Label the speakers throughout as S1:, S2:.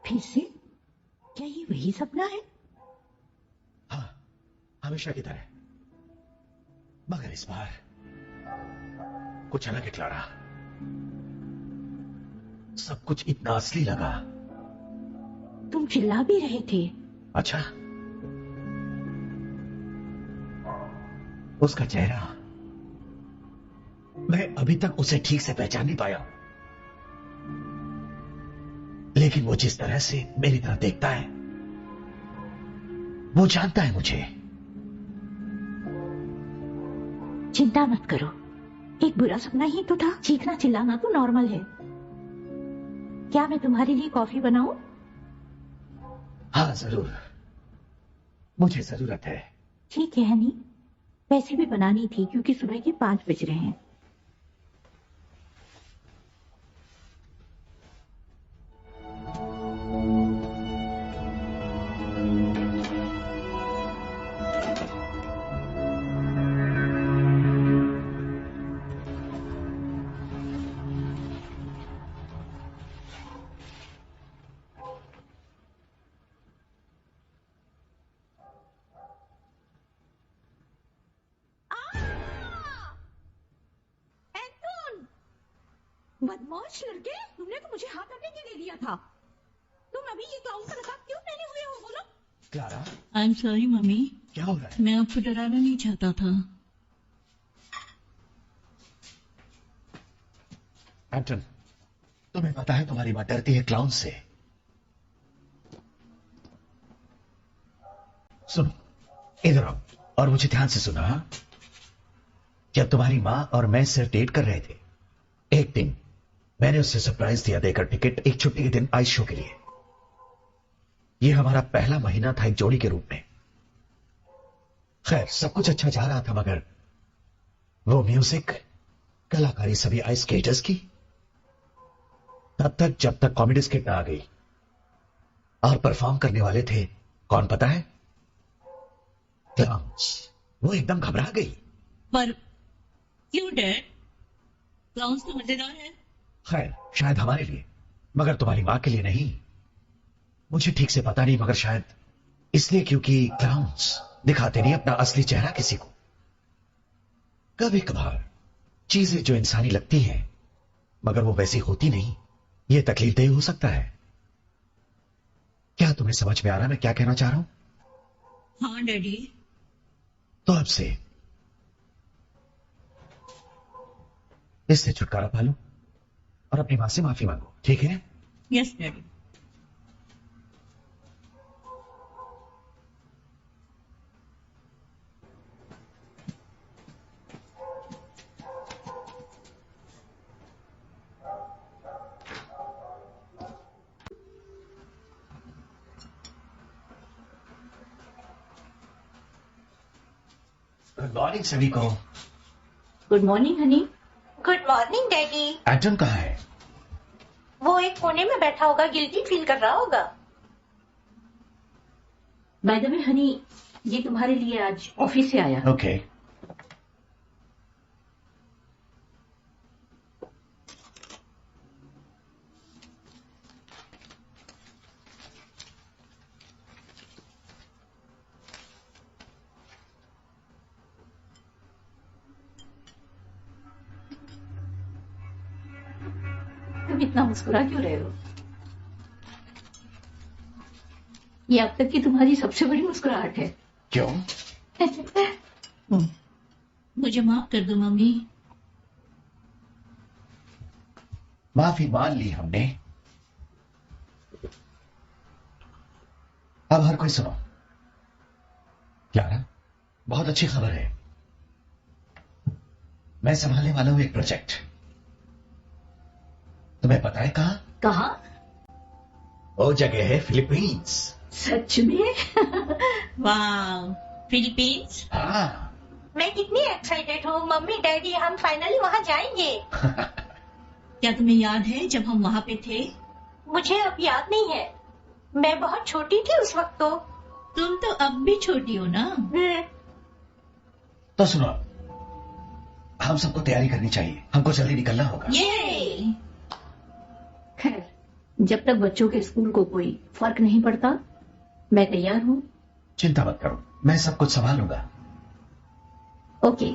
S1: फिर से? क्या ये वही सपना है?
S2: हाँ, हमेशा की तरह, मगर इस बार कुछ अलग है क्लारा। सब कुछ इतना असली लगा।
S1: तुम चिल्ला भी रहे थे।
S2: अच्छा, उसका चेहरा, मैं अभी तक उसे ठीक से पहचान नहीं पाया, लेकिन वो जिस तरह से मेरी तरफ देखता है, वो जानता है मुझे।
S1: चिंता मत करो, एक बुरा सपना ही तो था। चीखना चिल्लाना तो नॉर्मल है। क्या मैं तुम्हारे लिए कॉफी बनाऊं?
S2: हाँ जरूर, मुझे जरूरत है।
S1: ठीक है हनी, वैसे भी बनानी थी क्योंकि सुबह के 5 बज रहे हैं। बदमाश लड़के, तुमने तो मुझे हाथ करने के लिए दिया था। तुम अभी ये क्लाउन का नकाब क्यों पहने हुए हो? बोलो।
S2: Clara,
S3: I am sorry mummy,
S2: क्या हो रहा है?
S3: मैं आपको डराना नहीं चाहता था।
S2: एंटन, तुम्हें पता है तुम्हारी मां डरती है क्लाउन से। सुनो, इधर आओ और मुझे ध्यान से सुना। हाँ? जब तुम्हारी मां और मैं सिर्फ डेट कर रहे थे, एक दिन मैंने उससे सरप्राइज दिया देकर टिकट एक छुट्टी के दिन आइस शो के लिए। यह हमारा पहला महीना था एक जोड़ी के रूप में। खैर, सब कुछ अच्छा जा रहा था, मगर वो म्यूजिक, कलाकारी सभी आइस स्केटर्स की, तब तक जब तक कॉमेडी स्किट आ गई और परफॉर्म करने वाले थे, कौन पता है? क्लाउन्स। वो एकदम घबरा गई।
S3: पर क्यों डैड? क्लाउन्स तो मजेदार है।
S2: खैर, शायद हमारे लिए, मगर तुम्हारी मां के लिए नहीं। मुझे ठीक से पता नहीं, मगर शायद इसलिए क्योंकि क्लाउन्स दिखाते नहीं अपना असली चेहरा किसी को। कभी कभार चीजें जो इंसानी लगती हैं, मगर वो वैसी होती नहीं, ये तकलीफदेह हो सकता है। क्या तुम्हें समझ में आ रहा मैं क्या कहना चाह रहा हूं?
S3: हाँ डैडी।
S2: तो अब से इससे छुटकारा पा लो और अपनी मां से माफी मांगो, ठीक है?
S3: Yes daddy.
S2: गुड मॉर्निंग सभी को।
S1: Good morning honey.
S4: Good morning daddy.
S2: Anton कहाँ है?
S4: वो एक कोने में बैठा होगा, गिल्टी फील कर रहा होगा।
S1: बाय द वे हनी, ये तुम्हारे लिए आज ऑफिस से आया।
S2: ओके।
S1: तुम इतना मुस्कुरा क्यों रहे हो? ये अब तक की तुम्हारी सबसे बड़ी मुस्कुराहट है।
S2: क्यों?
S3: मुझे माफ कर दो मम्मी।
S2: माफी मान ली हमने। अब हर कोई सुनो। क्लारा, बहुत अच्छी खबर है। मैं संभालने वाला हूं एक प्रोजेक्ट। तुम्हें पता है कहां?
S1: कहा?
S2: वो जगह है फिलीपींस।
S1: सच में?
S3: वाह, फिलीपींस।
S2: हाँ।
S4: मैं कितनी एक्साइटेड हूँ। मम्मी डैडी, हम फाइनली वहाँ जाएंगे।
S3: क्या तुम्हें याद है जब हम वहाँ पे थे?
S4: मुझे अब याद नहीं है, मैं बहुत छोटी थी उस वक्त तो।
S3: तुम तो अब भी छोटी हो ना।
S2: तो सुनो, हम सबको तैयारी करनी चाहिए, हमको जल्दी निकलना होगा।
S3: ये
S1: खैर, जब तक बच्चों के स्कूल को कोई फर्क नहीं पड़ता, मैं तैयार हूँ।
S2: चिंता मत करो, मैं सब कुछ संभालूंगा।
S1: ओके।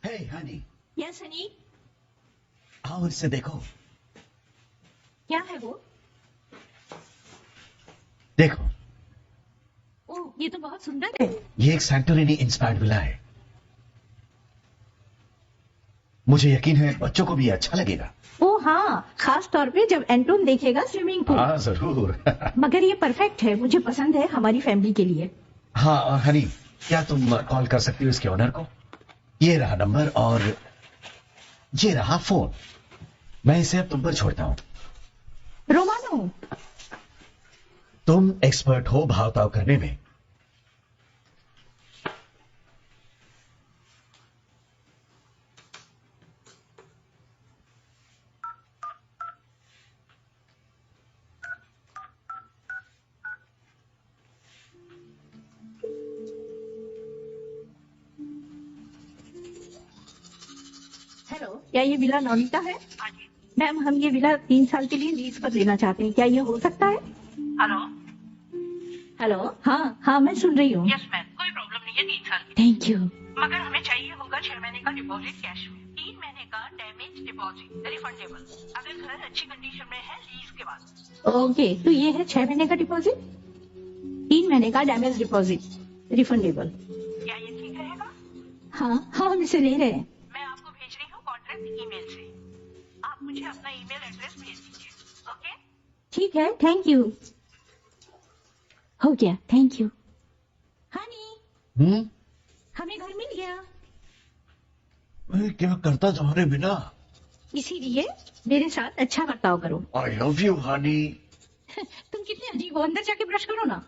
S2: हे हनी,
S1: यस हनी।
S2: आओ इसे देखो।
S1: क्या है वो?
S2: देखो,
S1: ओह, ये तो बहुत सुंदर है।
S2: ये एक सैंटोरिनी इंस्पायर्ड विला है। मुझे यकीन है बच्चों को भी अच्छा लगेगा।
S1: ओह हाँ, खास तौर पे जब एंटोन देखेगा स्विमिंग पूल।
S2: हाँ जरूर।
S1: मगर ये परफेक्ट है, मुझे पसंद है हमारी फैमिली के लिए।
S2: हाँ और हनी, क्या तुम कॉल कर सकती हो इसके ओनर को? ये रहा नंबर और ये रहा फोन। मैं इसे अब तुम पर छोड़ता हूं।
S1: रोमानो,
S2: तुम एक्सपर्ट हो भाव-ताव करने में।
S1: हेलो, क्या ये विला नवनीता है? मैम, हम ये विला 3 साल के लिए लीज पर लेना चाहते हैं, क्या ये हो सकता है?
S3: हेलो।
S1: हेलो, हाँ हाँ, मैं सुन रही हूँ।
S3: यस मैम, कोई प्रॉब्लम नहीं है 3 साल की।
S1: Thank you.
S3: मगर हमें चाहिए होगा 6 महीने का डिपॉजिट कैश में, 3 महीने का डैमेज डिपॉजिट रिफंडेबल, अगर घर अच्छी कंडीशन में है लीज के बाद।
S1: ओके, तो ये है 6 महीने का डिपॉजिट, 3 महीने का डैमेज डिपॉजिट रिफंडेबल।
S3: क्या ये ठीक रहेगा?
S1: हाँ हाँ, हम इसे ले रहे हैं।
S3: मैं आपको भेज रही हूँ कॉन्ट्रैक्ट ईमेल से, आप मुझे अपना ईमेल एड्रेस भेज दीजिए। ओके।
S1: ठीक है, थैंक यू। हो गया, थैंक यू। हनी, हमें घर मिल गया।
S2: मैं क्या करता तुम्हारे बिना?
S1: इसीलिए मेरे साथ अच्छा बर्ताव करो।
S2: I love you Honey.
S1: तुम कितने अजीब हो, अंदर जाके ब्रश करो ना।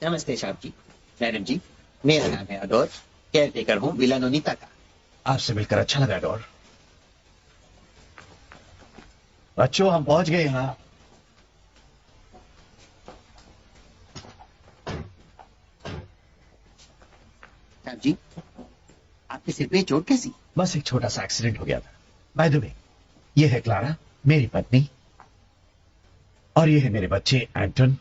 S5: नमस्ते साहब जी, मैडम जी, मेरा नाम है अडोर, केयर टेकर हूँ विला नोनीता का।
S2: आपसे मिलकर अच्छा लगा डोर। बच्चों, हम पहुंच गए यहाँ।
S5: साहब जी, आपके सिर पे चोट कैसी?
S2: बस एक छोटा सा एक्सीडेंट हो गया था। बाय द वे, ये है क्लारा, मेरी पत्नी, और ये है मेरे बच्चे एंटन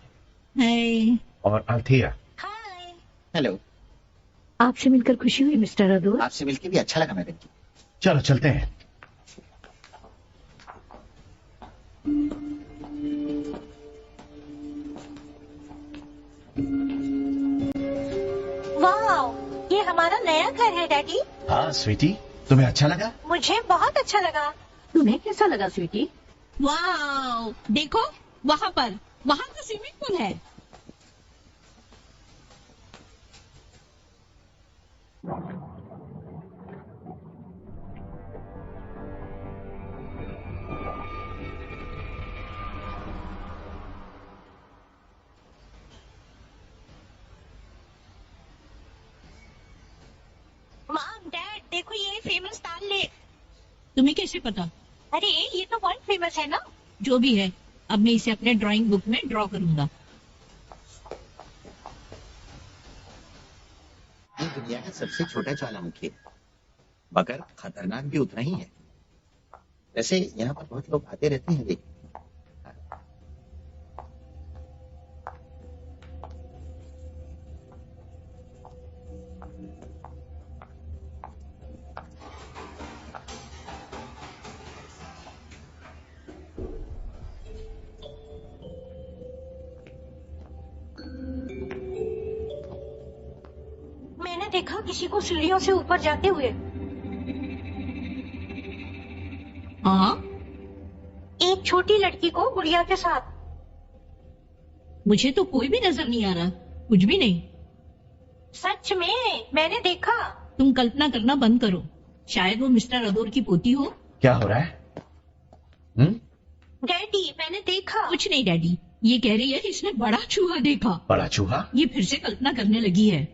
S3: हाय।
S2: और अल्थिया।
S3: हाय।
S5: हेलो।
S1: आपसे मिलकर खुशी हुई मिस्टर अदूर।
S5: आपसे मिलकर भी अच्छा लगा मैडम जी।
S2: चलो चलते हैं।
S4: हमारा नया घर है डैडी।
S2: हाँ स्वीटी, तुम्हें अच्छा लगा?
S4: मुझे बहुत अच्छा लगा।
S1: तुम्हें कैसा लगा स्वीटी?
S6: वाओ, देखो वहाँ तो स्विमिंग पूल है।
S4: मॉम डैड देखो ये फेमस ताल लेक।
S6: तुम्हें कैसे पता?
S4: अरे ये तो बहुत फेमस है ना।
S6: जो भी है, अब मैं इसे अपने ड्राइंग बुक में ड्रॉ करूंगा।
S5: ये दुनिया का सबसे छोटा ज्वालामुखी है, मगर खतरनाक भी उतना ही है। वैसे यहाँ पर बहुत लोग आते रहते हैं देखिए।
S4: मैंने देखा किसी को सीढ़ियों से ऊपर जाते हुए।
S6: हाँ,
S4: एक छोटी लड़की को गुड़िया के साथ।
S6: मुझे तो कोई भी नजर नहीं आ रहा, कुछ भी नहीं।
S4: सच में मैंने देखा।
S6: तुम कल्पना करना बंद करो, शायद वो मिस्टर अदोर की पोती हो।
S2: क्या हो रहा है?
S4: डैडी मैंने देखा।
S6: कुछ नहीं डैडी, ये कह रही है कि इसने बड़ा चूहा देखा।
S2: बड़ा चूहा?
S6: ये फिर से कल्पना करने लगी है।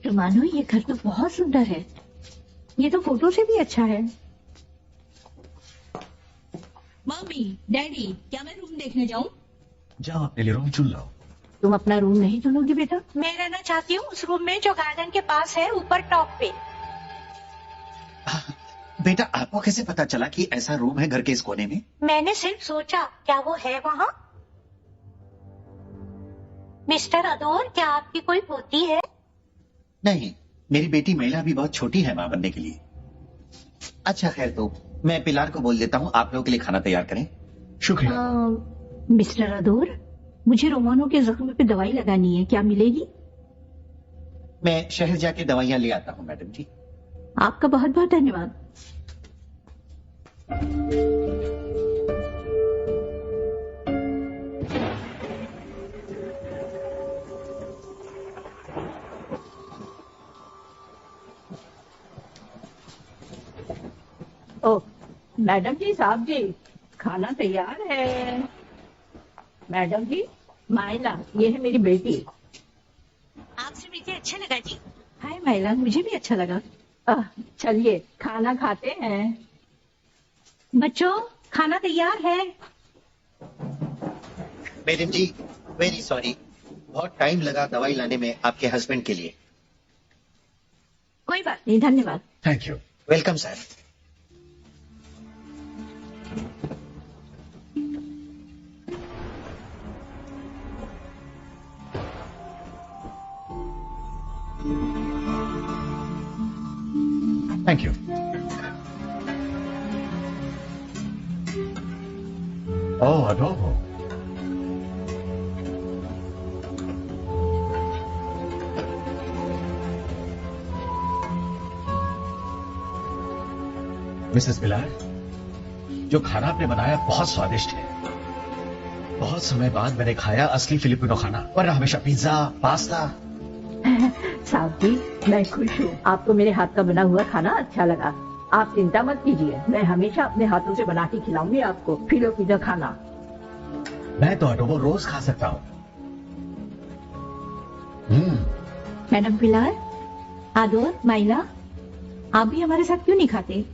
S1: तो मानो ये घर तो बहुत सुंदर है। ये तो फोटो से भी अच्छा है।
S6: मम्मी, डैडी, क्या मैं रूम देखने जाऊं?
S2: जाओ अपने लिए रूम चुन लो।
S1: तुम अपना रूम नहीं चुनोगी बेटा?
S4: मैं रहना चाहती हूँ उस रूम में जो गार्डन के पास है, ऊपर टॉप पे।
S5: बेटा, आपको कैसे पता चला कि ऐसा रूम है घर के इस कोने में?
S4: मैंने सिर्फ सोचा, क्या वो है वहाँ? मिस्टर अदोर, क्या आपकी कोई पोती है?
S5: नहीं, मेरी बेटी महिला भी बहुत छोटी है माँ बनने के लिए। अच्छा खैर, तो मैं पिलार को बोल देता हूँ आप लोगों के लिए खाना तैयार करें।
S2: शुक्रिया।
S1: मिस्टर अदोर, मुझे रोमानो के जख्म पे दवाई लगानी है, क्या मिलेगी?
S5: मैं शहर जाके दवाइयाँ ले आता हूँ मैडम जी।
S1: आपका बहुत बहुत धन्यवाद।
S7: ओ मैडम जी, साहब जी, खाना तैयार है। मैडम जी, माइला, ये है मेरी बेटी।
S4: आपसे मिलकर अच्छा लगा जी।
S1: हाय माइला, मुझे भी अच्छा लगा।
S7: चलिए खाना खाते हैं।
S4: बच्चों, खाना तैयार है।
S5: मैडम जी, वेरी सॉरी, बहुत टाइम लगा दवाई लाने में आपके हस्बैंड के लिए।
S4: कोई बात
S1: नहीं, धन्यवाद।
S2: Thank you.
S5: Welcome sir.
S2: Thank you. Oh adobo. Mrs Bilar, जो खाना आपने बनाया बहुत स्वादिष्ट है। बहुत समय बाद मैंने खाया असली फिलिपिनो खाना, वरना हमेशा पिज्जा, पास्ता।
S7: साहब जी, मैं खुश हूँ, आपको मेरे हाथ का बना हुआ खाना अच्छा लगा। आप चिंता मत कीजिए, मैं हमेशा अपने हाथों से बना के खिलाऊंगी आपको फिलिपिनो खाना।
S2: मैं तो अडोबो रोज खा सकता हूँ।
S1: मैडम पिलार, आदोर, माइला, आप भी हमारे साथ क्यों नहीं खाते?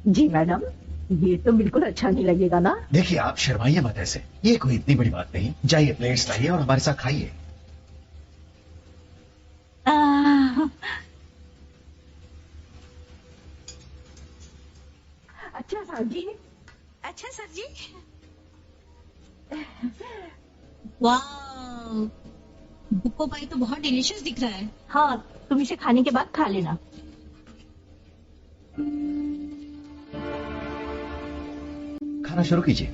S7: जी मैडम, ये तो बिल्कुल अच्छा नहीं लगेगा ना।
S2: देखिए, आप शर्माइए मत ऐसे, ये कोई इतनी बड़ी बात नहीं। जाइए प्लेट्स लाइए और हमारे साथ खाइए।
S7: अच्छा साहब जी।
S4: अच्छा सर जी।
S6: वाह, बुको पाई तो बहुत डिलीशियस दिख रहा है।
S1: हाँ, तुम इसे खाने के बाद खा लेना।
S2: खाना शुरू कीजिए।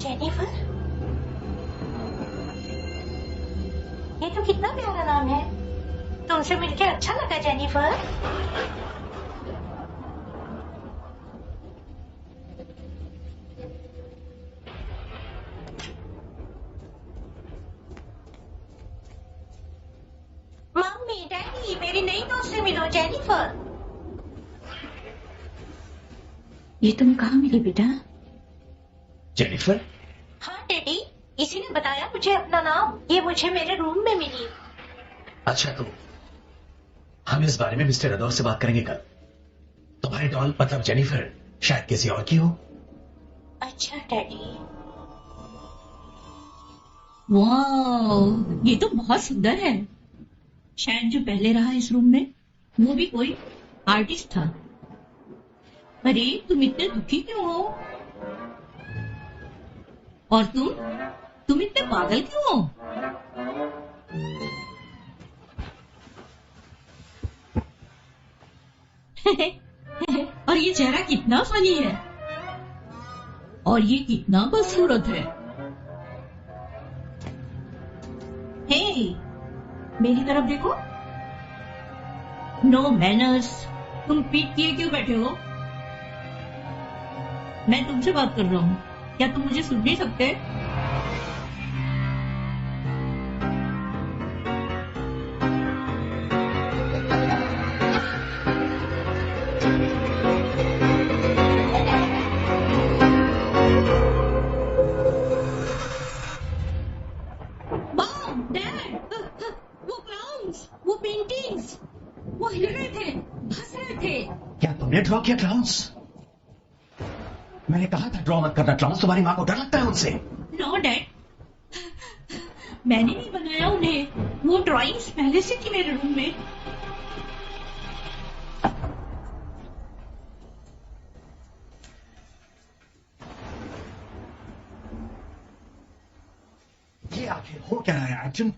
S4: जेनिफर, ये तो कितना प्यारा नाम है। तुमसे मिलके अच्छा लगा जेनिफर। मम्मी, डैडी, मेरी नई दोस्त से मिलो, जेनिफर।
S1: ये तुम कहाँ मिली बेटा?
S2: जेनिफर,
S4: हाँ डैडी, इसी ने बताया मुझे अपना नाम। ये मुझे मेरे रूम में मिली।
S2: अच्छा तो हम इस बारे में मिस्टर रदौर से बात करेंगे कल। तुम्हारी डॉल मतलब जेनिफर शायद किसी और की हो।
S4: अच्छा डैडी।
S6: वाह, ये तो बहुत सुंदर है। शायद जो पहले रहा इस रूम में वो भी कोई आर्टिस्ट था। अरे तुम इतने दुखी क्यों हो? और तुम इतने पागल क्यों हो? और ये चेहरा कितना फनी है और ये कितना खूबसूरत है। हे, मेरी तरफ देखो। No manners. तुम पीठ किए क्यों बैठे हो? मैं तुमसे बात कर रहा हूँ, क्या तुम मुझे सुन नहीं सकते? वो क्लाउन्स, वो पेंटिंग्स, वो हिल रहे थे, हंस रहे थे।
S2: क्या तुमने ड्रॉ किया क्लाउन्स? मैंने कहा था ड्रॉ मत करना क्लाउन्स। तुम्हारी माँ को डर लगता है उनसे।
S6: नो डैड, मैंने नहीं बनाया उन्हें। वो ड्राइंग्स पहले से थी मेरे रूम में।
S2: ये आखिर हो क्या रहा है अर्जुन?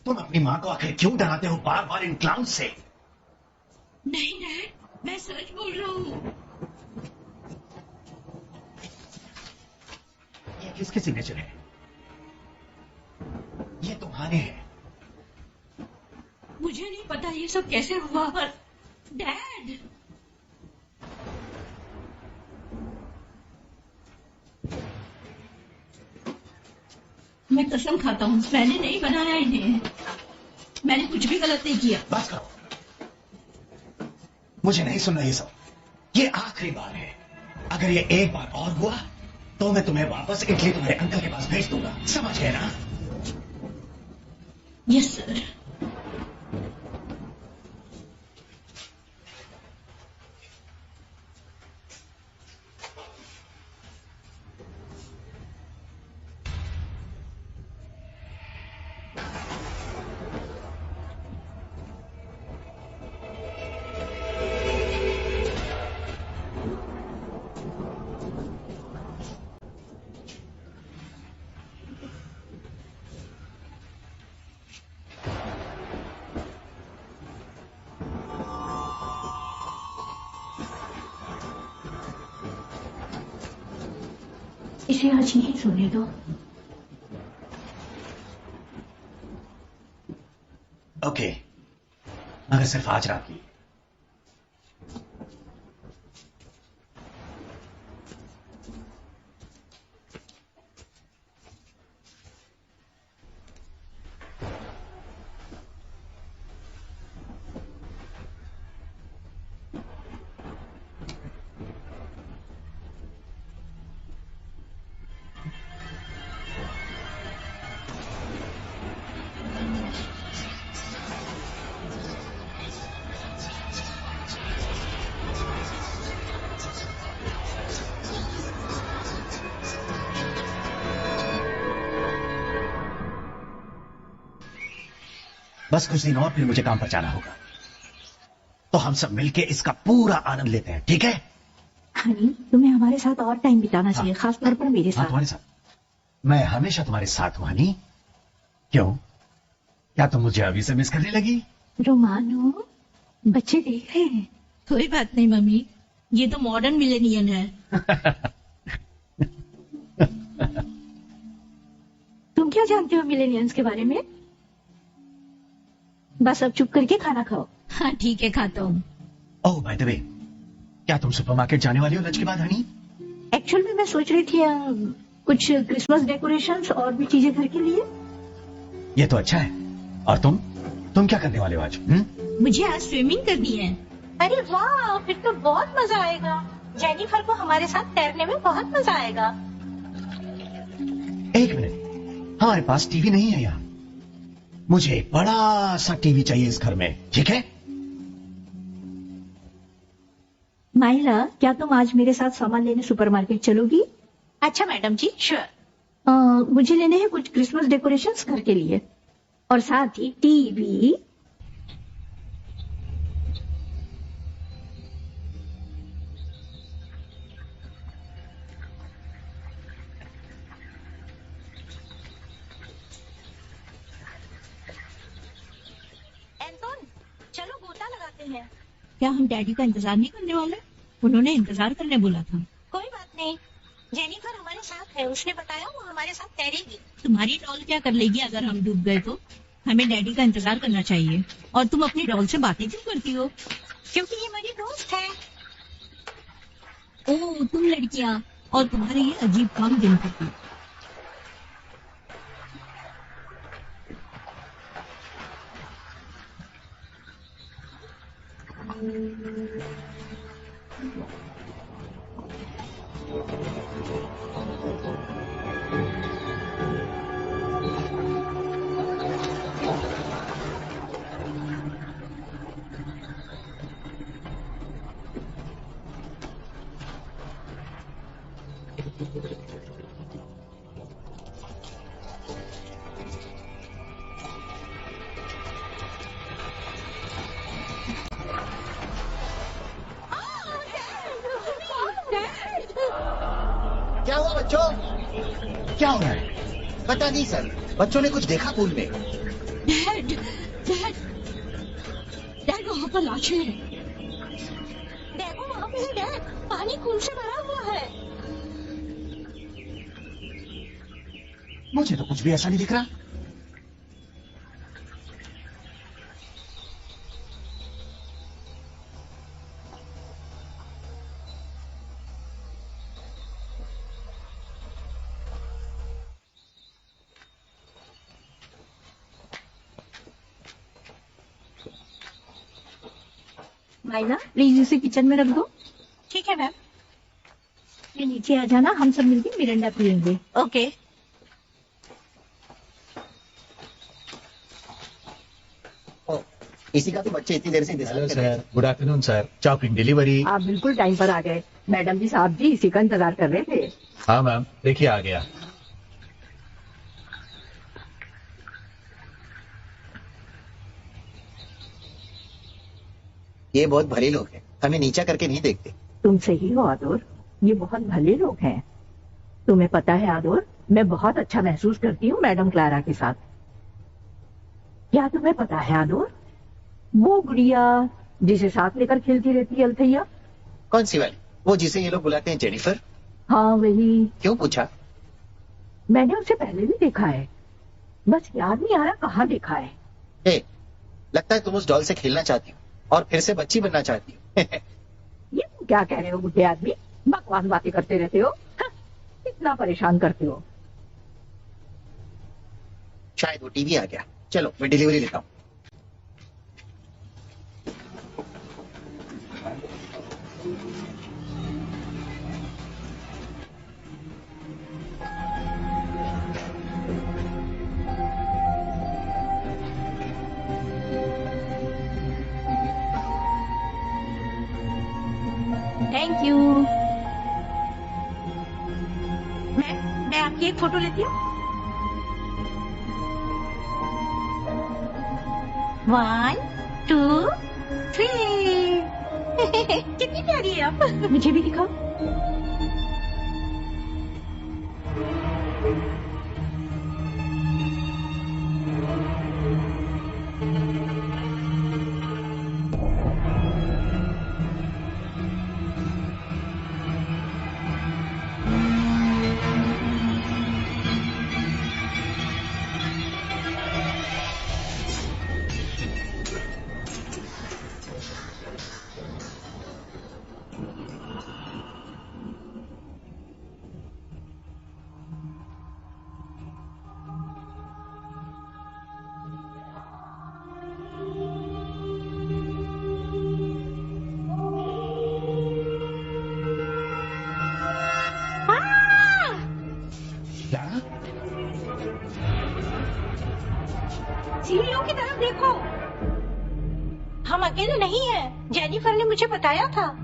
S2: तुम अपनी माँ को आखिर क्यों डराते हो बार बार इन क्लाउन्स से?
S6: नहीं डैड, मैं सच बोल रहा हूँ।
S2: ये किसके सिग्नेचर है? ये तुम्हारे हैं।
S6: मुझे नहीं पता ये सब कैसे हुआ, पर डैड, मैं कसम खाता हूँ मैंने नहीं बनाया इन्हें। मैंने कुछ भी गलत नहीं किया।
S2: बस करो, मुझे नहीं सुनना ये सब। ये आखिरी बार है। अगर ये एक बार और हुआ तो मैं तुम्हें वापस इटली तुम्हारे अंकल के पास भेज दूंगा। समझ गए ना?
S6: Yes sir.
S1: इसे आज यही सोने दो।
S2: ओके, मगर सिर्फ आज रात की। बस कुछ दिन और फिर मुझे काम पर जाना होगा, तो हम सब मिलके इसका पूरा आनंद लेते हैं, ठीक है?
S1: हनी, तुम्हें हमारे साथ और टाइम बिताना चाहिए, खासतौर पर मेरे
S2: हाँ,
S1: साथ।
S2: तुम्हारे साथ। मैं हमेशा तुम्हारे साथ हूं हनी। क्यों, क्या तुम मुझे अभी से मिस करने लगी?
S1: रोमानो, बच्चे देख रहे हैं।
S6: कोई बात नहीं मम्मी, ये तो मॉडर्न मिलेनियन है।
S1: तुम क्या जानते हो मिलेनियंस के बारे में? बस अब चुप करके खाना खाओ।
S6: हाँ ठीक है, खाता हूँ।
S2: ओह बाय द वे, क्या तुम सुपरमार्केट जाने वाली हो लंच के बाद हनी?
S1: एक्चुअल में मैं सोच रही थी कुछ क्रिसमस डेकोरेशंस और भी चीजें घर के लिए।
S2: ये तो अच्छा है। और तुम क्या करने वाले हो आज?
S6: मुझे आज स्विमिंग करनी है।
S4: अरे वाह, फिर तो बहुत मजा आएगा। जेनिफर को हमारे साथ तैरने में बहुत मजा आएगा।
S2: एक मिनट, हमारे पास टीवी नहीं है यहाँ। मुझे एक बड़ा सा टीवी चाहिए इस घर में, ठीक है?
S1: माइला, क्या तुम आज मेरे साथ सामान लेने सुपरमार्केट चलोगी?
S4: अच्छा मैडम जी, श्योर।
S1: मुझे लेने हैं कुछ क्रिसमस डेकोरेशंस घर के लिए, और साथ ही टीवी।
S4: एंटोन, चलो गोता लगाते हैं।
S6: क्या हम डैडी का इंतजार नहीं करने वाले? उन्होंने इंतजार करने बोला था।
S4: कोई बात नहीं, जेनिफर हमारे साथ है, उसने बताया वो हमारे साथ तैरेगी।
S6: तुम्हारी डॉल क्या कर लेगी अगर हम डूब गए तो? हमें डैडी का इंतजार करना चाहिए। और तुम अपनी डॉल से बातें क्यों करती हो?
S4: क्योंकि ये मेरी दोस्त है।
S6: ओह, तुम लड़कियां, और तुम्हारे ये अजीब काम दिन करती।
S5: क्या हुआ बच्चों?
S2: क्या हो रहा है?
S5: पता नहीं सर, बच्चों ने कुछ देखा पूल में।
S6: डैड, डैड, डैड वहाँ पर लाशें हैं।
S4: देखो वहाँ पे है डैड, पानी खून से भरा हुआ है।
S2: मुझे तो कुछ भी ऐसा नहीं दिख रहा।
S1: माइला, प्लीज इसे किचन में रख दो।
S4: ठीक है मैम।
S1: ये नीचे आ जाना, हम सब मिलकर मिरिंडा पियेंगे।
S4: ओके।
S5: ओ, इसी का तो बच्चे इतनी देर से इंतजार
S2: हेलो
S5: कर रहे
S2: sir, good afternoon sir. Chocolate delivery.
S7: आप बिल्कुल टाइम पर आ गए। मैडम जी, साहब जी इसी का इंतजार कर रहे थे।
S2: हाँ मैम, देखिए आ गया।
S5: ये बहुत भले लोग हैं, हमें नीचा करके नहीं देखते।
S7: तुम सही हो आदोर, ये बहुत भले लोग हैं। तुम्हें पता है आदोर, मैं बहुत अच्छा महसूस करती हूँ मैडम क्लारा के साथ। क्या तुम्हें पता है आदोर, वो गुड़िया जिसे साथ लेकर खेलती रहती है अल्थैया?
S5: कौन सी वाली? वो जिसे ये लोग बुलाते हैं जेनिफर?
S7: हाँ वही।
S5: क्यों पूछा?
S7: मैंने उसे पहले भी देखा है, बस याद नहीं आ रहा कहाँ देखा है।
S5: ए, लगता है तुम उस डॉल से खेलना चाहती हो और फिर से बच्ची बनना चाहती हो।
S7: ये तुम क्या कह रहे हो बुढ़े आदमी, बकवास बातें करते रहते हो। हाँ, इतना परेशान करते हो।
S5: शायद वो टीवी आ गया। चलो मैं डिलीवरी लेता हूँ।
S1: Thank you. मैं आपकी एक फोटो लेती हूँ। 1 2 3। कितनी प्यारी है आप। मुझे भी दिखाओ।
S2: क्या?
S1: सीढ़ियों की तरफ देखो। हम अकेले नहीं हैं, जेनिफर ने मुझे बताया था।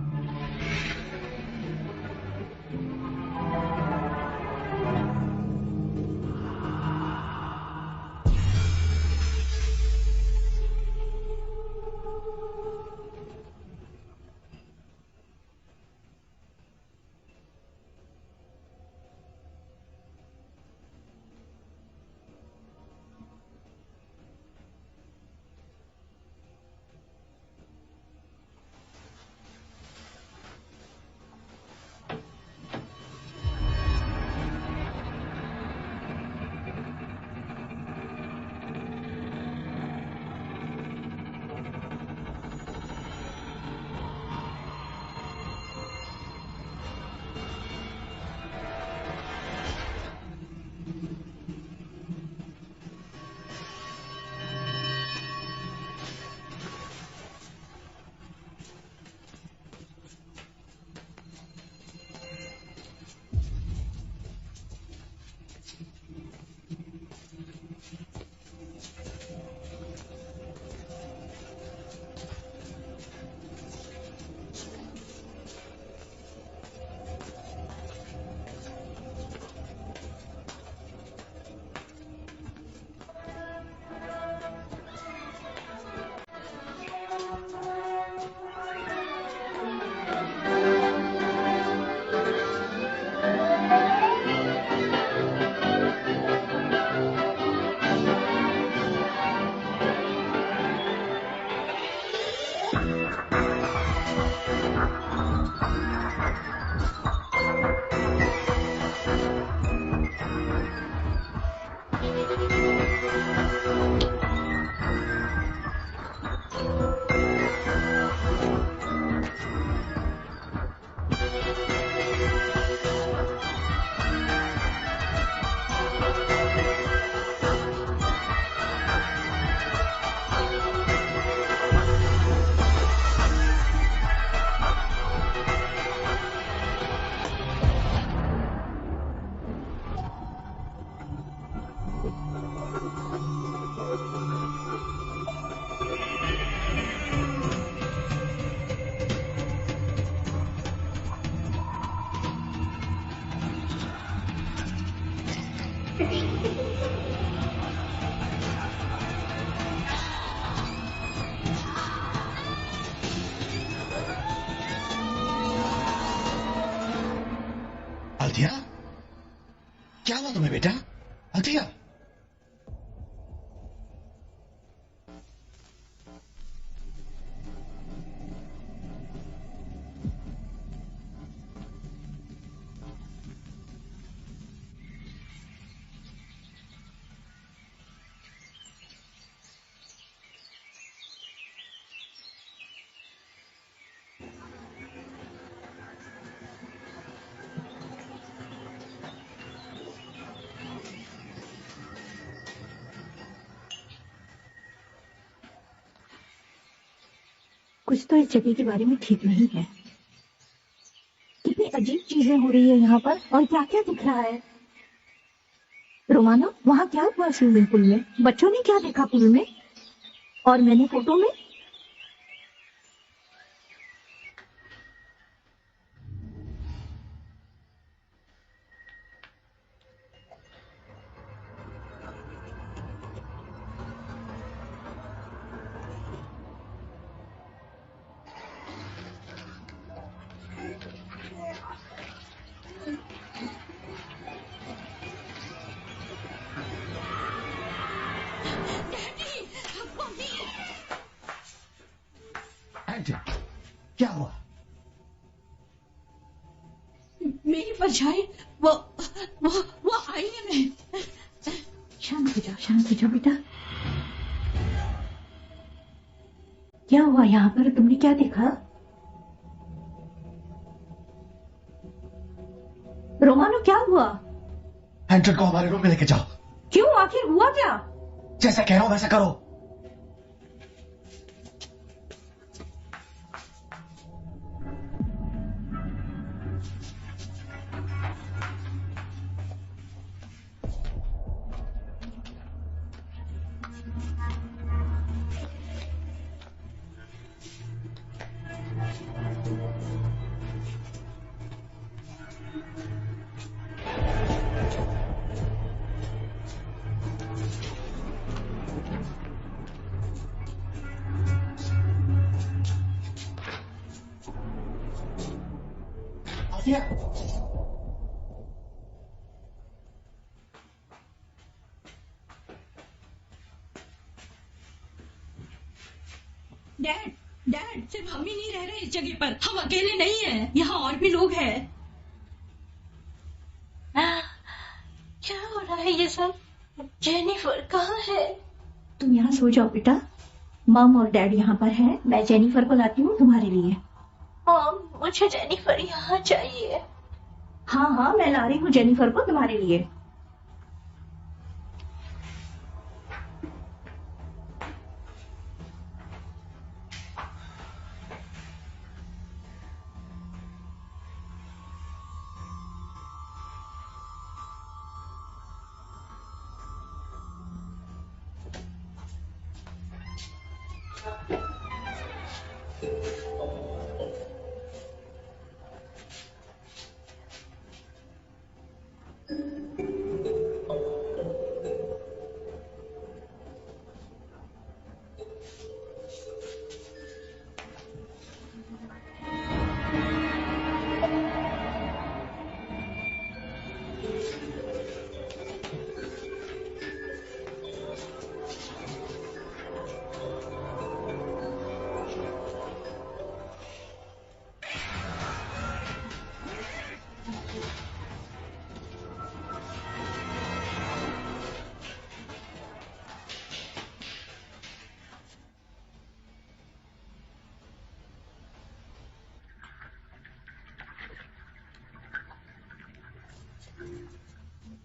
S2: अल्थिया, क्या हुआ तुम्हें बेटा? अल्थिया,
S7: कुछ तो इस जगह के बारे में ठीक नहीं है। कितनी अजीब चीजें हो रही है यहाँ पर, और क्या क्या दिख रहा है। रोमानो, वहाँ क्या हुआ स्विमिंग पूल में? बच्चों ने क्या देखा पूल में? और मैंने फोटो में?
S2: एंटन, क्या हुआ?
S6: मेरी परछाई वो आईने में।
S7: शांत हो जाओ बेटा। क्या हुआ यहाँ पर? तुमने क्या देखा? रोमानो, क्या हुआ?
S2: एंटन को हमारे रूम में लेके जाओ।
S7: क्यों? आखिर हुआ क्या?
S2: जैसा कह रहा हूं वैसा करो।
S6: डैड, सिर्फ हम ही नहीं रह रहे इस जगह पर। हम अकेले नहीं हैं, यहाँ और भी लोग हैं।
S4: क्या हो रहा है ये सब? जेनिफर कहाँ है?
S7: तुम यहाँ सो जाओ बेटा। मम और डैड यहाँ पर हैं। मैं जेनिफर को लाती हूँ तुम्हारे लिए।
S4: मॉम, मुझे जेनिफर यहाँ चाहिए।
S7: हाँ, मैं ला रही हूँ जेनिफर को तुम्हारे लिए।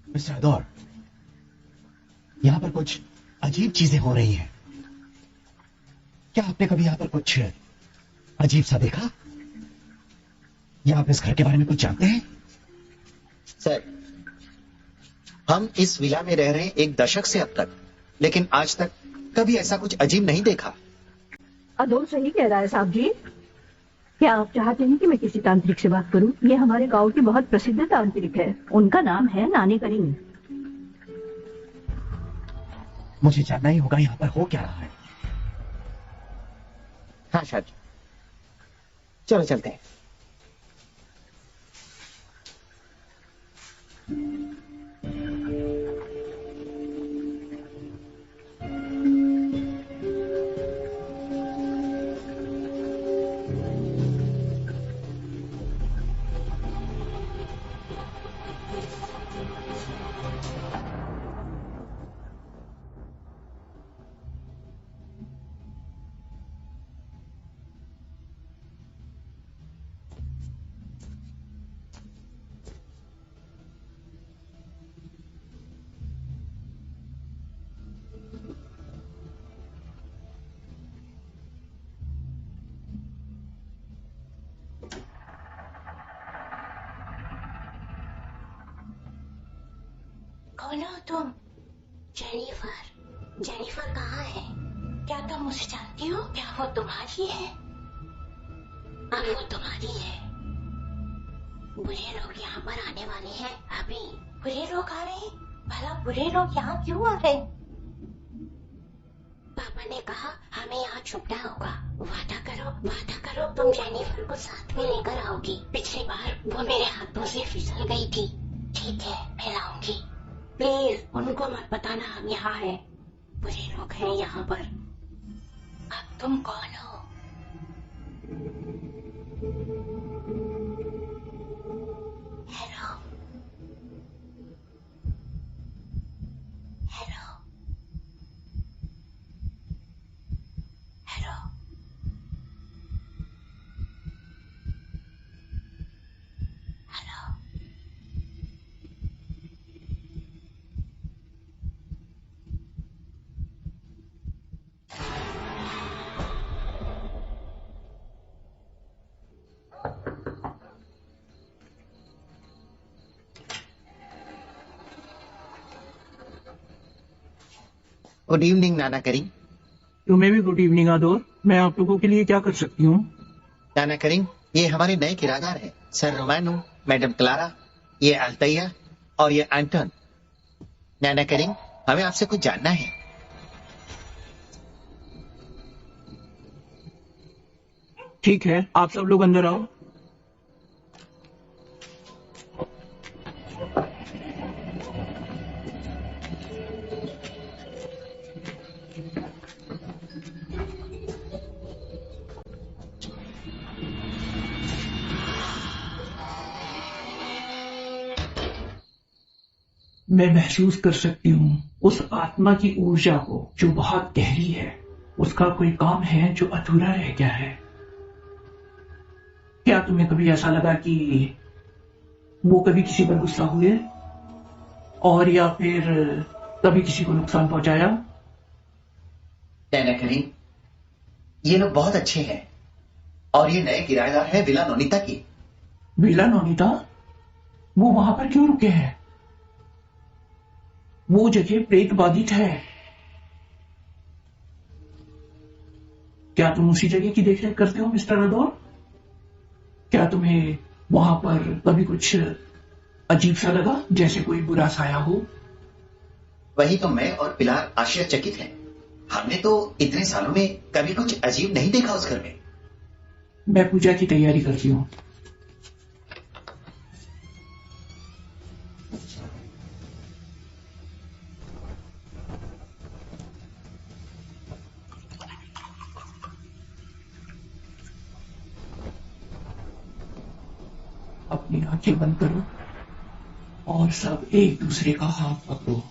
S2: मिस्टर अदौर, यहां पर कुछ अजीब चीजें हो रही हैं। क्या आपने कभी यहां पर कुछ अजीब सा देखा? या आप इस घर के बारे में कुछ जानते हैं?
S5: सर, हम इस विला में रह रहे हैं 1 दशक से अब तक, लेकिन आज तक कभी ऐसा कुछ अजीब नहीं देखा।
S7: अदौर सही कह रहा है साहब जी। क्या आप चाहते हैं कि मैं किसी तांत्रिक से बात करूं? ये हमारे गांव की बहुत प्रसिद्ध तांत्रिक है। उनका नाम है नानी करीम।
S2: मुझे जानना ही होगा यहां पर हो क्या रहा है।
S5: हाँ शाह जी, चलो चलते हैं।
S4: कौन हो तुम? जेनिफर। जेनिफर कहाँ है? क्या तुम उसे जानती हो? क्या वो तुम्हारी है? अब वो तुम्हारी है। बुरे लोग यहाँ पर आने वाले हैं अभी। बुरे लोग आ रहे हैं? भला बुरे लोग यहाँ क्यों आ रहे हैं? पापा ने कहा हमें यहाँ छुपना होगा। वादा करो तुम जेनिफर को साथ में लेकर आओगी। पिछली बार वो मेरे हाथों से फिसल गई थी। ठीक है, मैं लाऊंगी। प्लीज उनको मत बताना हम यहाँ हैं। बुरे लोग हैं यहाँ पर। अब तुम कौन हो? Hello. Hello. Hello. Hello.
S5: Good evening नाना करीम।
S8: तुम्हें भी गुड इवनिंग आदोर। मैं आप लोगों के लिए क्या कर सकती हूँ?
S5: नाना करीम, ये हमारे नए किराएदार हैं, सर रोमानो, मैडम क्लारा, ये अल्तैया और ये एंटन। नाना करीम, हमें आपसे कुछ जानना है।
S8: ठीक है, आप सब लोग अंदर आओ। मैं महसूस कर सकती हूँ उस आत्मा की ऊर्जा को जो बहुत गहरी है। उसका कोई काम है जो अधूरा रह गया है। क्या तुम्हें कभी ऐसा लगा कि वो कभी किसी पर गुस्सा हुए और या फिर कभी किसी को नुकसान पहुंचाया?
S5: नाना करीम, ये लोग बहुत अच्छे हैं और ये नए किराएदार हैं विला नोनिता की।
S8: विला नोनिता? वो वहां पर क्यों रुके हैं? वो जगह प्रेत बाधित है। क्या तुम उसी जगह की देखरेख करते हो मिस्टर अदौर? क्या तुम्हें वहां पर कभी कुछ अजीब सा लगा, जैसे कोई बुरा साया हो?
S5: वही तो मैं और पिलार आश्चर्यचकित हैं। हमने तो इतने सालों में कभी कुछ अजीब नहीं देखा उस घर में।
S8: मैं पूजा की तैयारी करती हूँ। अपनी आंखें बंद करो और सब एक दूसरे का हाथ पकड़ो।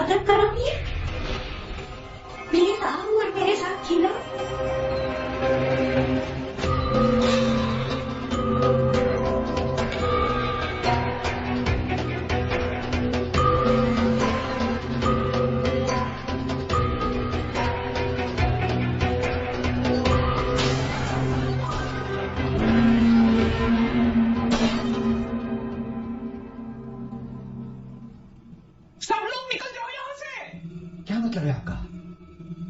S6: मदद करोगी? प्लीज आओ और मेरे साथ खेलो।
S8: सब लोग निकल जाओ यहाँ से।
S2: क्या मतलब है आपका?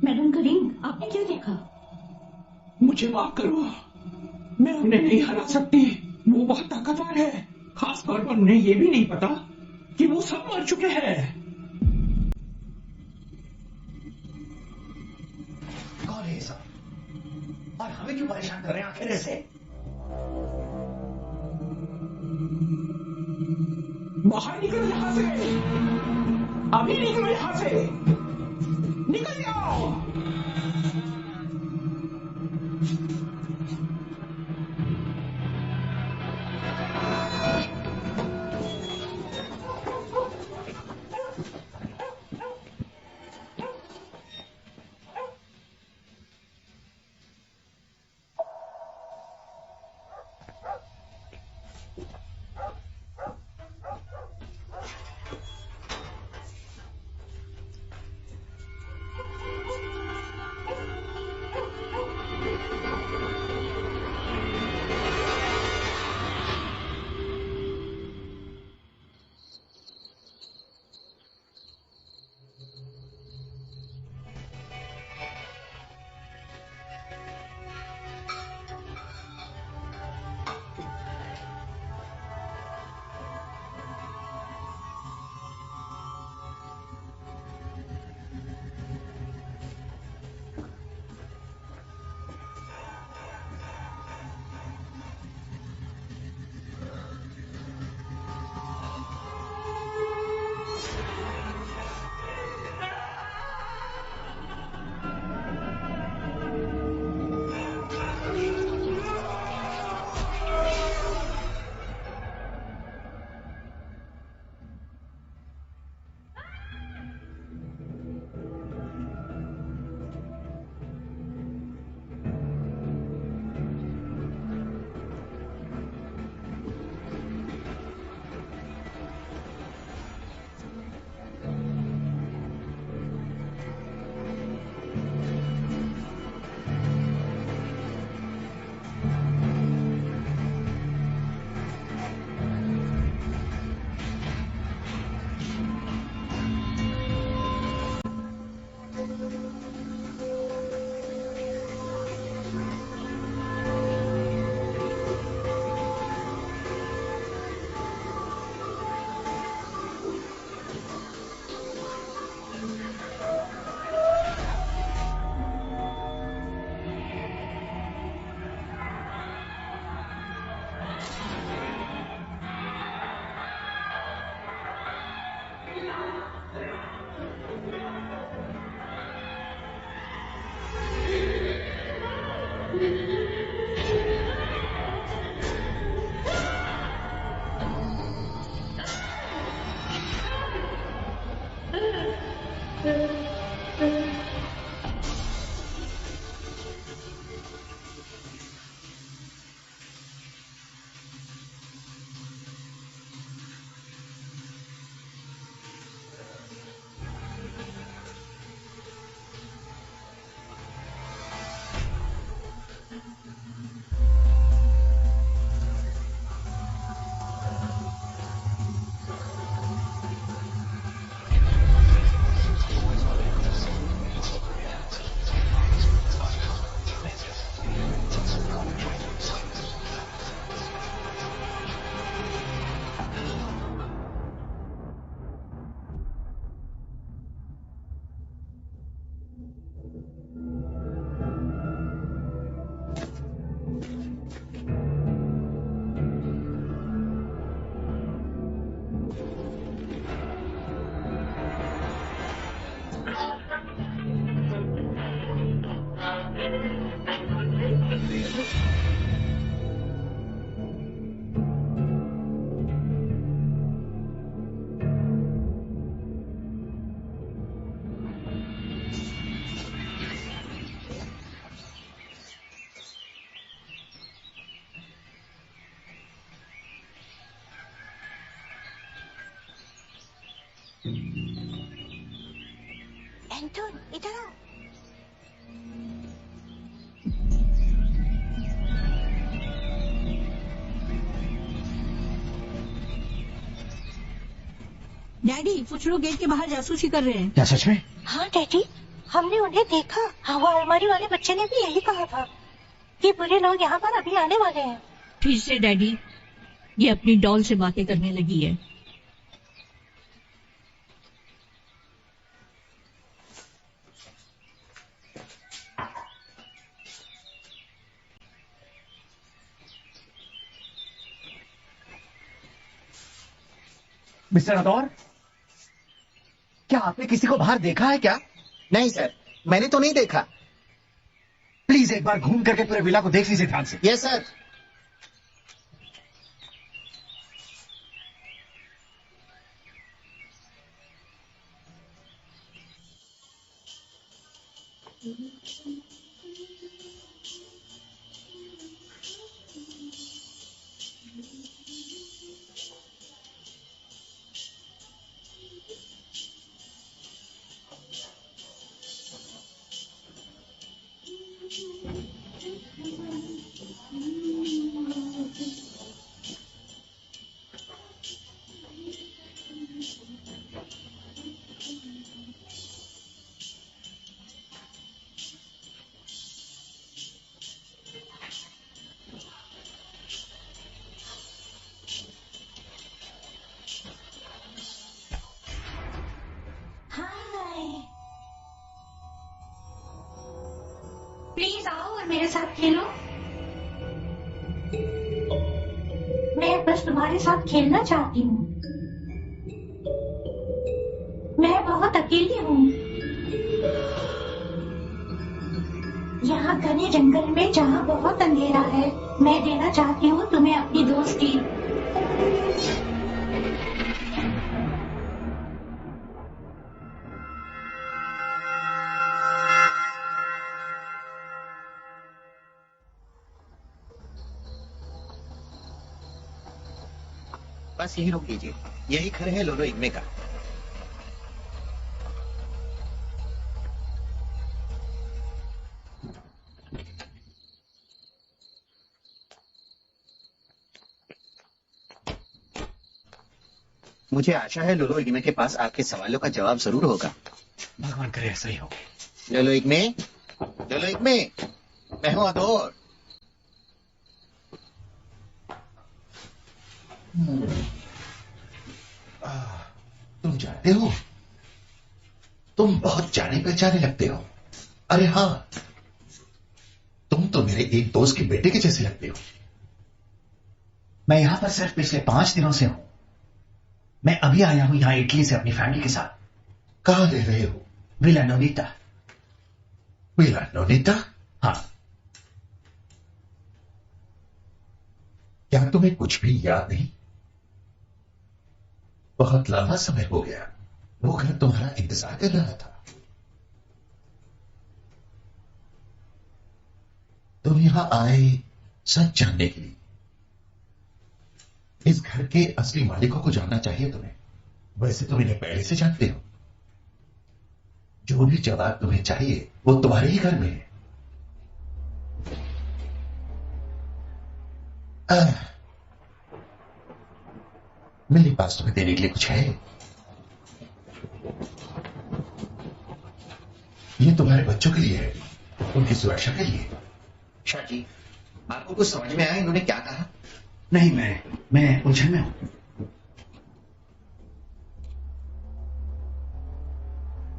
S6: मैडम करीम, आपने क्या देखा?
S8: मुझे माफ करो, मैं उन्हें नहीं हरा सकती। वो बहुत ताकतवर है। खास तौर पर उन्हें ये भी नहीं पता कि वो सब मर चुके हैं।
S2: कौन है ये सब? और हमें क्यों परेशान कर रहे हैं आखिर ऐसे?
S8: बाहर निकलो यहाँ से, अभी निकलो यहाँ से, निकल जाओ।
S4: एंटोन, इधर आओ।
S6: डैडी, कुछ लोग गेट के बाहर जासूसी कर रहे हैं।
S2: क्या सच में?
S4: हाँ डैडी, हमने उन्हें देखा। हाँ, वो अलमारी वाले बच्चे ने भी यही कहा था कि बुरे लोग यहाँ पर अभी आने वाले हैं।
S6: फिर से डैडी ये अपनी डॉल से बातें करने लगी है।
S2: मिस्टर अदौर, क्या आपने किसी को बाहर देखा है क्या?
S5: नहीं सर, मैंने तो नहीं देखा।
S2: प्लीज एक बार घूम करके पूरे विला को देख लीजिए ध्यान से।
S5: Yes sir.
S4: प्लीज आओ और मेरे साथ खेलो। मैं बस तुम्हारे साथ खेलना चाहती हूँ। मैं बहुत अकेली हूँ यहाँ घने जंगल में, जहाँ बहुत अंधेरा है। मैं देना चाहती हूँ तुम्हें अपनी दोस्ती।
S5: बस यही रोक लीजिए, यही घर है लोलो इग्मे का। मुझे आशा है लोलो इग्मे के पास आपके सवालों का जवाब जरूर होगा।
S2: भगवान करे ऐसा ही हो।
S5: लोलो इग्मे, लोलो इग्मे, मैं हूं अदौर।
S2: तुम जानते हो, तुम बहुत जाने पहचाने लगते हो। अरे हाँ, तुम तो मेरे एक दोस्त के बेटे के जैसे लगते हो। मैं यहां पर सिर्फ पिछले 5 दिनों से हूं। मैं अभी आया हूं यहां इटली से अपनी फैमिली के साथ। कहां रह रहे हो? विला नोनिता। विला नोनिता? हाँ। क्या तुम्हें कुछ भी याद नहीं? बहुत लंबा समय हो गया, वो घर तुम्हारा इंतजार कर रहा था। तुम यहां आए सच जानने के लिए। इस घर के असली मालिकों को जानना चाहिए तुम्हें। वैसे तुम इन्हें पहले से जानते हो। जो भी जवाब तुम्हें चाहिए वो तुम्हारे ही घर में है। मेरे पास तुम्हें देने के लिए कुछ है। ये तुम्हारे बच्चों के लिए है, उनकी सुरक्षा के लिए।
S5: शाह जी, आपको कुछ समझ में आया इन्होंने क्या कहा?
S2: नहीं, मैं उलझन में हूं।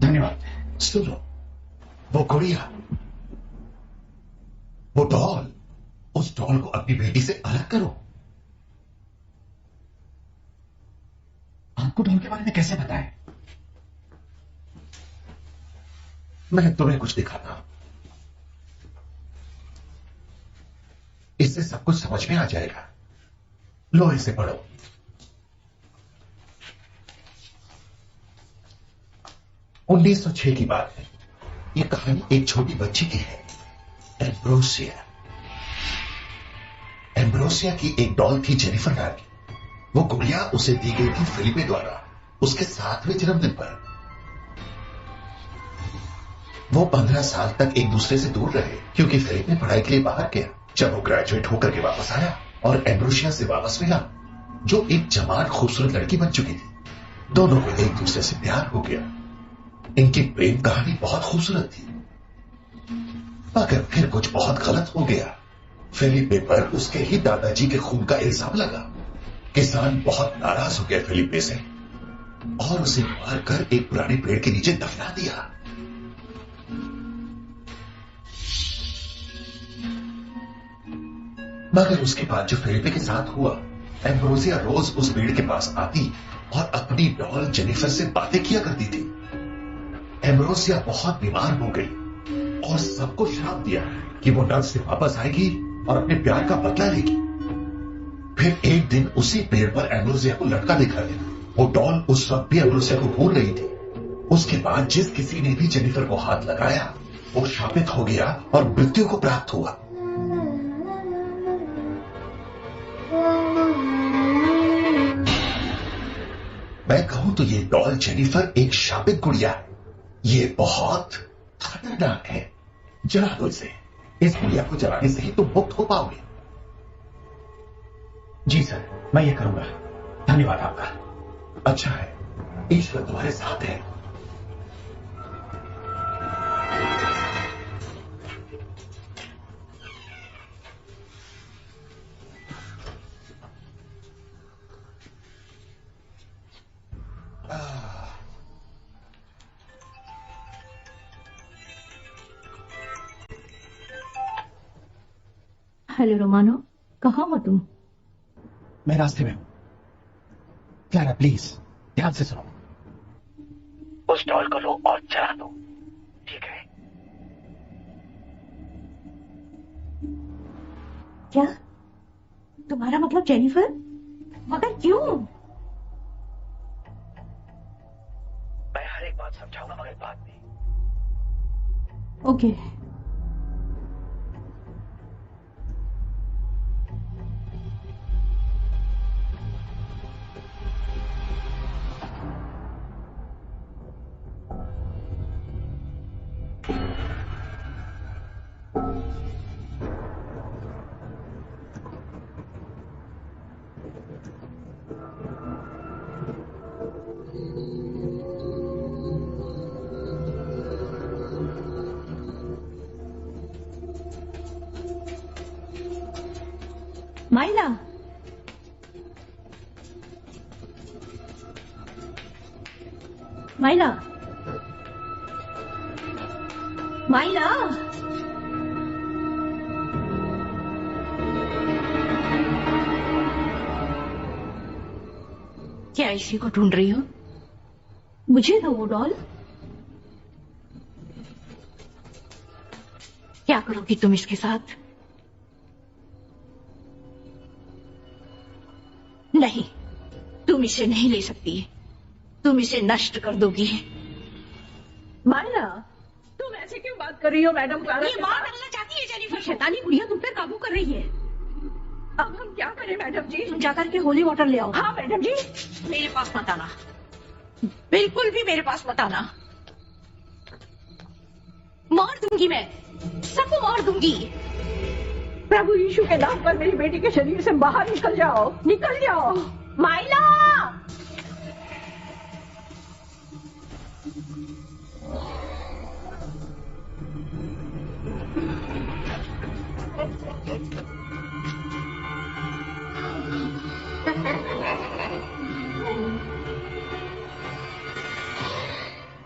S2: धन्यवाद। सुनो, वो गुड़िया, वो डॉल, उस डॉल को अपनी बेटी से अलग करो। आपको डॉल के बारे में कैसे पता है? मैं तुम्हें कुछ दिखाता हूं, इससे सब कुछ समझ में आ जाएगा। लो इसे पढ़ो। (1906) की बात है। यह कहानी एक छोटी बच्ची की है, एम्ब्रोसिया। एम्ब्रोसिया की एक डॉल थी, जेनिफर नाम की। वो गुड़िया उसे दी गई थी फिलिपे द्वारा उसके 7वें जन्मदिन पर। वो 15 साल तक एक दूसरे से दूर रहे क्योंकि फिलिप ने पढ़ाई के लिए बाहर गया। जब वो ग्रेजुएट होकर के वापस आया और एम्ब्रोसिया से वापस मिला जो एक जवान खूबसूरत लड़की बन चुकी थी, दोनों को एक दूसरे से प्यार हो गया। इनकी प्रेम कहानी बहुत खूबसूरत थी, मगर फिर कुछ बहुत गलत हो गया। फिलिपे पर उसके ही दादाजी के खून का इल्जाम लगा। किसान बहुत नाराज हो गया फिलिपे से और उसे मारकर एक पुराने पेड़ के नीचे दफना दिया। मगर उसके बाद जो फिलिपे के साथ हुआ, एम्ब्रोसिया रोज उस पेड़ के पास आती और अपनी डॉल जेनिफर से बातें किया करती थी। एम्ब्रोसिया बहुत बीमार हो गई और सबको श्राप दिया कि वो नर्स से वापस आएगी और अपने प्यार का बदला लेगी। फिर एक दिन उसी पेड़ पर एम्ब्रोसिया को लटका दिखा गया। वो डॉल उस वक्त भी एम्ब्रोसिया को घूर रही थी। उसके बाद जिस किसी ने भी जेनिफर को हाथ लगाया वो शापित हो गया और मृत्यु को प्राप्त हुआ। मैं कहूं तो ये डॉल जेनिफर एक शापित गुड़िया है। ये बहुत खतरनाक है। जला दो इसे। इस गुड़िया को जलाने से ही तुम मुक्त हो पाओगे।
S9: जी सर, मैं ये करूंगा। धन्यवाद आपका।
S2: अच्छा है, ईश्वर तुम्हारे साथ है।
S6: हेलो रोमानो, कहाँ हो तुम?
S9: मैं रास्ते में हूं। क्लारा प्लीज ध्यान से सुनो। उस डॉल को लो और जला दो, ठीक है?
S1: क्या तुम्हारा मतलब जेनिफर? मगर क्यों?
S9: मैं हर एक बात समझाऊंगा मगर बाद में।
S6: ओके। माइला, माइला, माइला, क्या इसी को ढूंढ रही हो? मुझे दो वो डॉल। क्या करोगी तुम इसके साथ? नहीं, तुम इसे नहीं ले सकती। तुम इसे नष्ट कर दोगी।
S7: माइला, तुम ऐसे क्यों बात कर रही हो मैडम क्लारा?
S6: ये मार डालना चाहती है जेनिफर।
S7: शैतानी गुड़िया तुम पे काबू कर रही है। अब हम क्या करें मैडम जी?
S6: तुम जाकर के होली वाटर ले आओ।
S7: हाँ मैडम जी।
S6: मेरे पास मत आना, बिल्कुल भी मेरे पास मत आना। मार दूंगी, मैं सबको मार दूंगी।
S7: प्रभु यीशु के नाम पर मेरी बेटी के शरीर से बाहर निकल जाओ, निकल जाओ। माइला,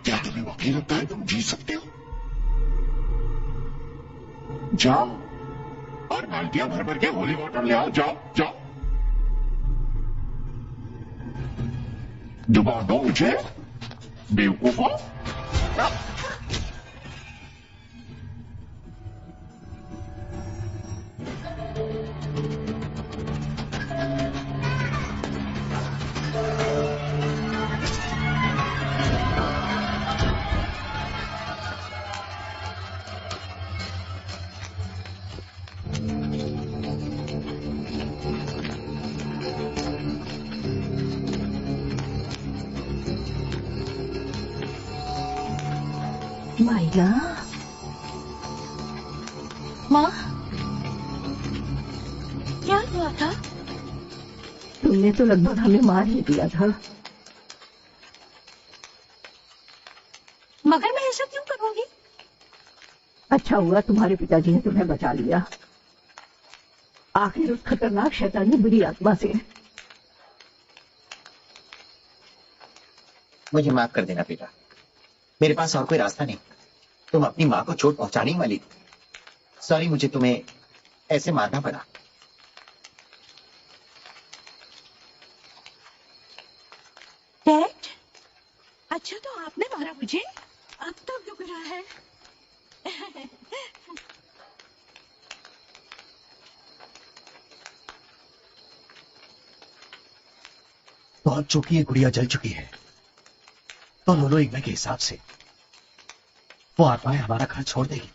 S2: क्या तुम्हें वकील लगता है तुम जीत सकते हो? जाओ और बाल्टियां भर भर के होली वाटर ले आओ। जाओ जाओ, डुबा दो मुझे बेवकूफों।
S7: माइला,
S1: माँ, क्या हुआ था?
S7: तुमने तो लगभग हमें मार ही दिया था।
S1: मगर मैं ऐसा क्यों करूंगी?
S7: अच्छा हुआ तुम्हारे पिताजी ने तुम्हें बचा लिया। आखिर उस खतरनाक शैतानी बुरी आत्मा से।
S5: मुझे माफ कर देना बेटा, मेरे पास और कोई रास्ता नहीं। तुम अपनी माँ को चोट पहुंचाने ही वाली थी। सॉरी, मुझे तुम्हें ऐसे मारना पड़ा।
S1: डैड, अच्छा तो आपने मारा मुझे? अब तो लग रहा है।
S2: तो अब चूंकि ये गुड़िया जल चुकी है, तो लोलो इग्मे के हिसाब से वो आत्माएं हमारा घर छोड़ देगी।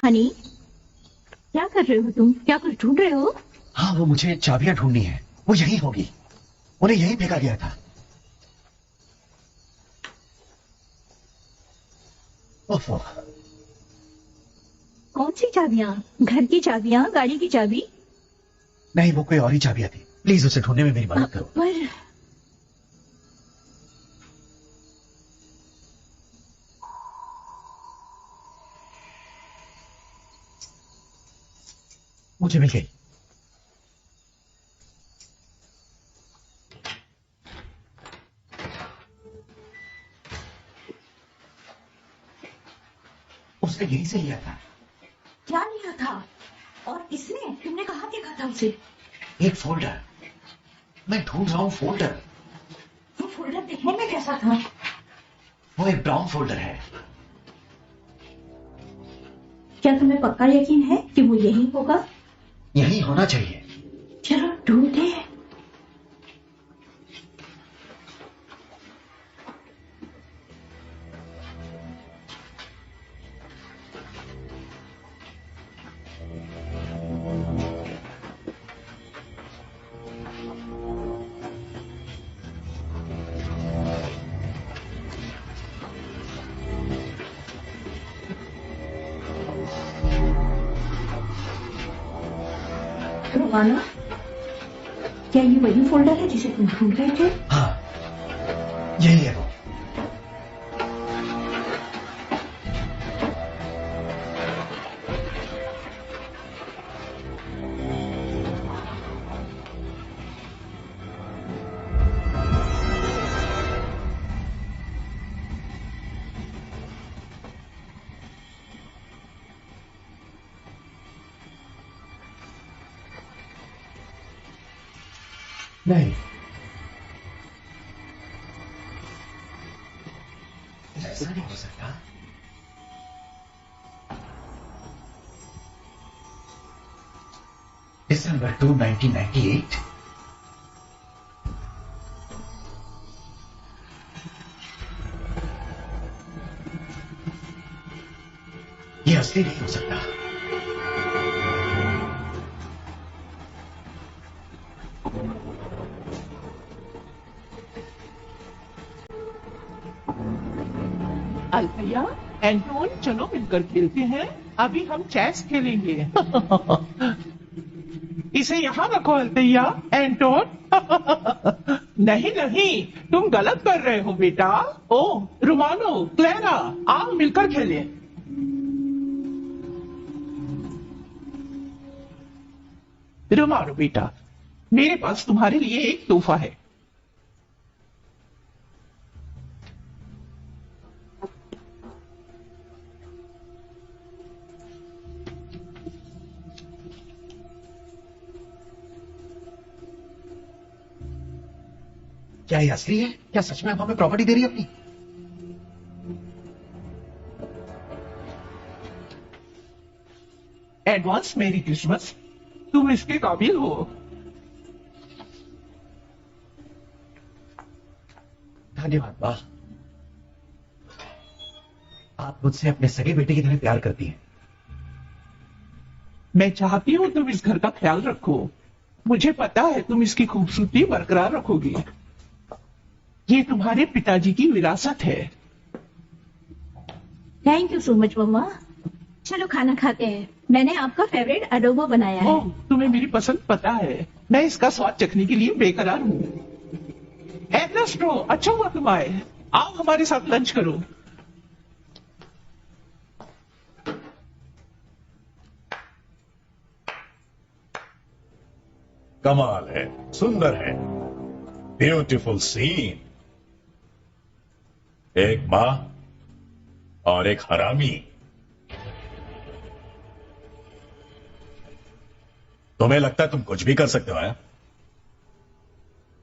S1: हनी, क्या कर रहे हो तुम? क्या कुछ ढूंढ रहे हो?
S2: हाँ, वो मुझे चाबियां ढूंढनी है। वो यहीं होगी, उन्हें यहीं फेंका गया था। ओफो।
S1: कौन सी चाबियां? घर की चाबियां? गाड़ी की चाबी?
S2: नहीं, वो कोई और ही चाबियां थी। प्लीज उसे ढूंढने में मेरी मदद करो।
S1: पर
S2: मुझे मिल गई। उसने यहीं से लिया था।
S1: क्या लिया था? और किसने? तुमने कहाँ देखा था उसे?
S2: एक फोल्डर। मैं ढूंढ रहा हूँ फोल्डर।
S1: वो फोल्डर दिखने में कैसा था?
S2: वो एक ब्राउन फोल्डर है।
S1: क्या तुम्हें पक्का यकीन है कि वो यही होगा?
S2: यही होना चाहिए।
S1: चलो ढूंढते हैं। रोमाना, क्या ये वही फोल्डर है जिसे तुम ढूंढ रहे थे?
S2: हाँ, यही है वो। नहीं, ऐसा नहीं हो सकता। December 2, 1998। ये असली नहीं हो सकता।
S8: अल्फैया, एंटोन, चलो मिलकर खेलते हैं। अभी हम चेस खेलेंगे। इसे यहाँ रखो अल्फैया, एंटोन। नहीं नहीं, तुम गलत कर रहे हो बेटा। ओ रोमानो, क्लेरा, आओ मिलकर खेलें। रोमानो बेटा, मेरे पास तुम्हारे लिए एक तोहफा है।
S2: क्या ये असली है? क्या सच में आप हमें प्रॉपर्टी दे रही है अपनी?
S8: एडवांस मेरी क्रिसमस, तुम इसके काबिल हो।
S2: धन्यवाद माँ। आप मुझसे अपने सगे बेटे की तरह प्यार करती हैं।
S8: मैं चाहती हूँ तुम इस घर का ख्याल रखो। मुझे पता है तुम इसकी खूबसूरती बरकरार रखोगी। ये तुम्हारे पिताजी की विरासत है।
S6: थैंक यू सो मच मम्मा। चलो खाना खाते हैं। मैंने आपका फेवरेट अडोबो बनाया है।
S8: ओह, तुम्हें मेरी पसंद पता है। मैं इसका स्वाद चखने के लिए बेकरार हूँ। एर्नेस्टो, अच्छा हुआ तुम आए। आओ हमारे साथ लंच करो।
S10: कमाल है, सुंदर है, ब्यूटीफुल सीन। एक माँ और एक हरामी। तुम्हें लगता है तुम कुछ भी कर सकते हो?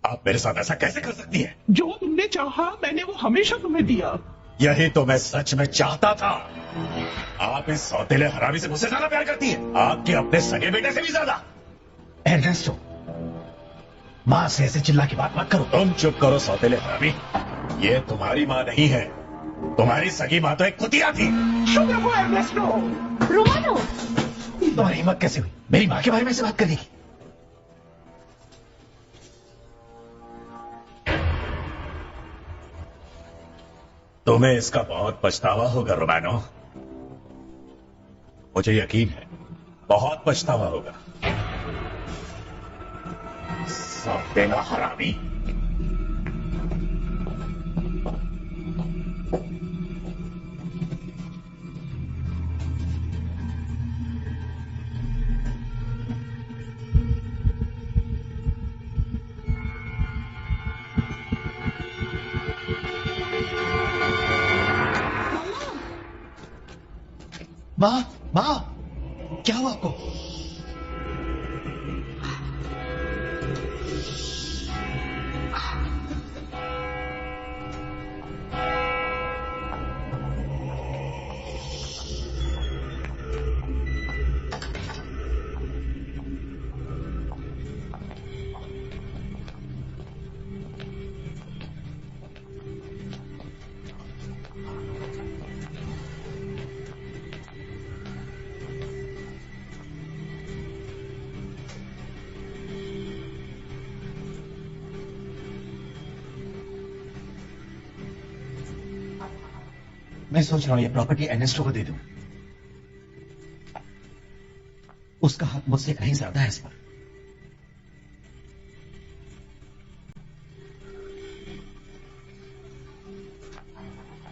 S10: आप मेरे साथ ऐसा कैसे कर सकती है?
S8: जो तुमने चाहा मैंने वो हमेशा तुम्हें दिया।
S10: यही तो मैं सच में चाहता था। आप इस सौतेले हरामी से मुझसे ज्यादा प्यार करती है, आपके अपने सगे बेटे से भी ज्यादा।
S2: एर्नेस्टो, माँ से ऐसे चिल्ला की बात मत करो।
S10: तुम चुप करो सौतेले हरामी। ये तुम्हारी माँ नहीं है, तुम्हारी सगी माँ तो एक कुतिया थी।
S8: शुक्र हो एर्नेस्टो।
S6: रोमानो,
S2: तुम्हारी हिम्मत कैसे हुई मेरी माँ के बारे में से बात करने की?
S10: तुम्हें इसका बहुत पछतावा होगा रोमानो। मुझे यकीन है बहुत पछतावा होगा। सौतेला हरामी।
S2: माँ, माँ, क्या हुआ आपको? मैं सोच रहा हूं ये प्रॉपर्टी एर्नेस्टो को दे दूं। उसका हक मुझसे कहीं ज्यादा है इस पर।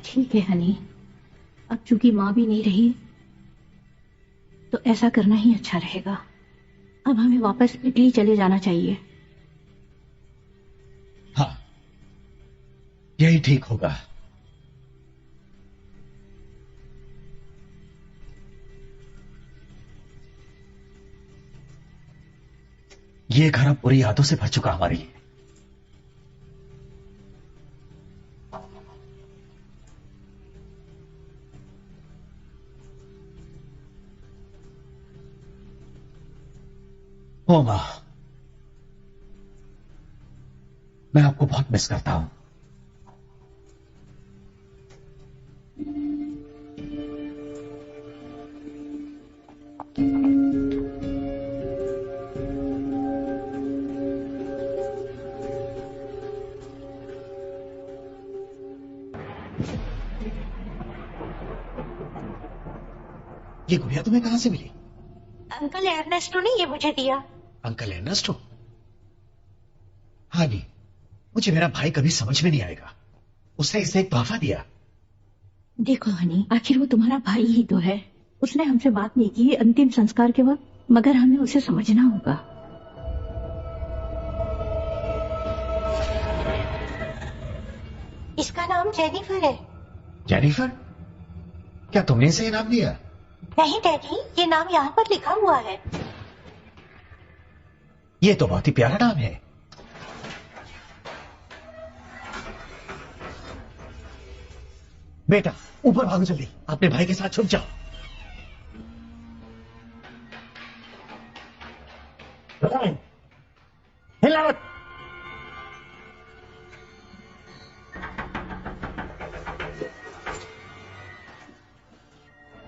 S6: ठीक है हनी, अब चूंकि माँ भी नहीं रही तो ऐसा करना ही अच्छा रहेगा। अब हमें वापस इटली चले जाना चाहिए।
S2: हाँ, यही ठीक होगा। ये घर अब बुरी यादों से भर चुका हमारे लिए। ओ मां, मैं आपको बहुत मिस करता हूं। ये गुड़िया तुम्हें कहां से मिली?
S1: अंकल एर्नेस्टो ने ये मुझे दिया।
S2: Uncle Ernesto? हाँ जी, मुझे मेरा भाई कभी समझ में नहीं आएगा। उसने इसे एक तोहफा दिया।
S6: देखो हनी, आखिर वो तुम्हारा भाई ही तो है। उसने हमसे बात नहीं की अंतिम संस्कार के वक्त, मगर हमें उसे समझना होगा।
S4: इसका नाम जेनिफर है।
S2: जेनिफर? क्या तुमने इसे इनाम दिया?
S4: नहीं डैडी, ये नाम यहाँ पर लिखा हुआ है।
S2: ये तो बहुत ही प्यारा नाम है। बेटा ऊपर भागो जल्दी, अपने भाई के साथ छुप जाओ। हिला मत।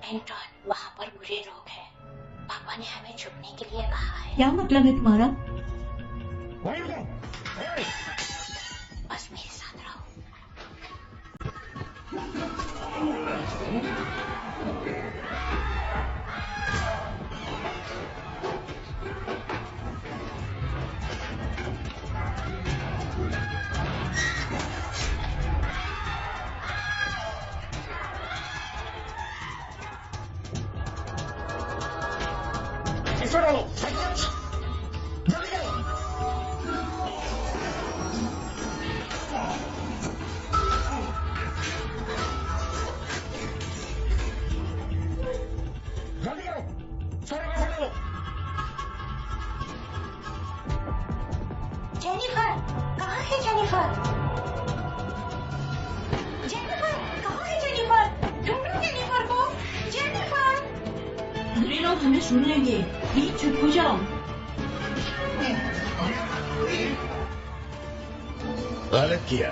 S4: एंटोन, वहाँ पर बुरे लोग हैं। पापा ने हमें छुपने के लिए कहा है।
S6: क्या मतलब है तुम्हारा?
S4: बस मेरे साथ रहो। जेनिफर, कहाँ है जेनिफर? जेनिफर, कहाँ है जेनिफर? ढूंढो जेनिफर को। जेनिफर।
S6: बुरे लोग हमें सुन लेंगे, प्लीज चुप हो जाओ।
S10: गलत किया।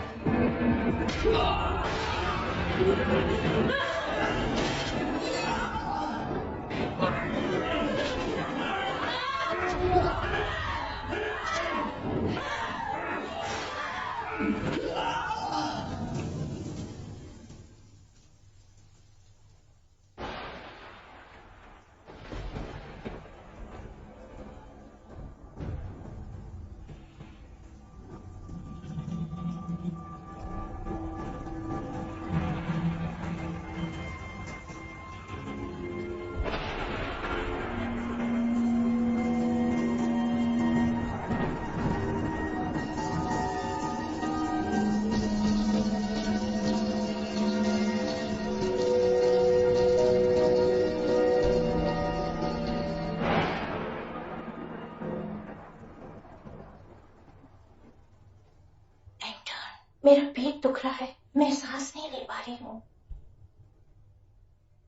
S4: मेरा पेट दुख रहा है, मैं सांस नहीं ले पा रही हूँ।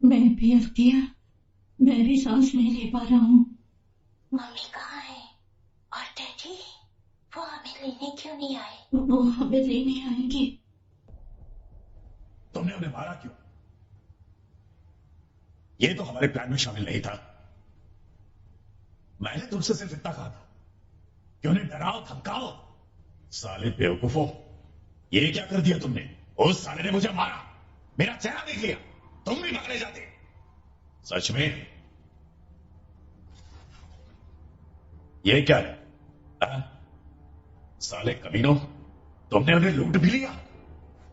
S6: मैं भी अख्तियार, मैं भी सांस नहीं ले पा रहा हूँ।
S4: मम्मी कहाँ है? और डैडी, वो हमें लेने क्यों नहीं आए?
S6: वो हमें लेने आएंगे।
S10: तुमने उन्हें मारा क्यों? ये तो हमारे प्लान में शामिल नहीं था। मैंने तुमसे सिर्फ इतना कहा था कि उन्हें डराओ धमकाओ। साले बेवकूफो, ये क्या कर दिया तुमने? उस साले ने मुझे मारा, मेरा चेहरा देख लिया, तुम भी पकड़े जाते। सच में ये क्या है? साले कमीनों, तुमने उन्हें लूट भी लिया।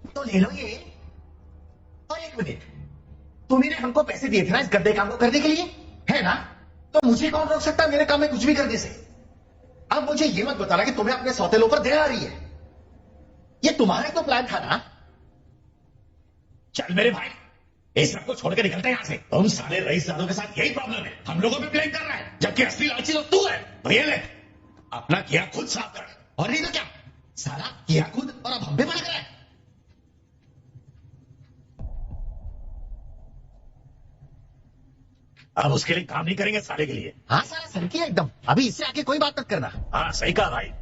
S2: तो ले लो ये। और एक मिनट, तुम्ही ने हमको पैसे दिए थे ना इस गंदे काम को करने के लिए, है ना? तो मुझे कौन रोक सकता है मेरे काम में कुछ भी करने से? अब मुझे ये मत बताना कि तुम्हें अपने सौतेलों पर दया आ रही है। ये तुम्हारा तो प्लान था ना?
S10: चल मेरे भाई, इस सबको छोड़ के निकलते हैं यहां से। तुम सारे रईसदारों के साथ यही प्रॉब्लम है, हम लोगों पे ब्लेम कर रहा है, जबकि असली लालची तो तू है। तो ये ले, अपना किया खुद साफ कर। और नहीं तो क्या, सारा किया खुद और अब हम पे भड़क रहा है। अब उसके लिए काम नहीं करेंगे साले के लिए।
S2: हाँ सारा सर किया एकदम। अभी इससे आगे कोई बात मत करना।
S10: हाँ सही कहा भाई।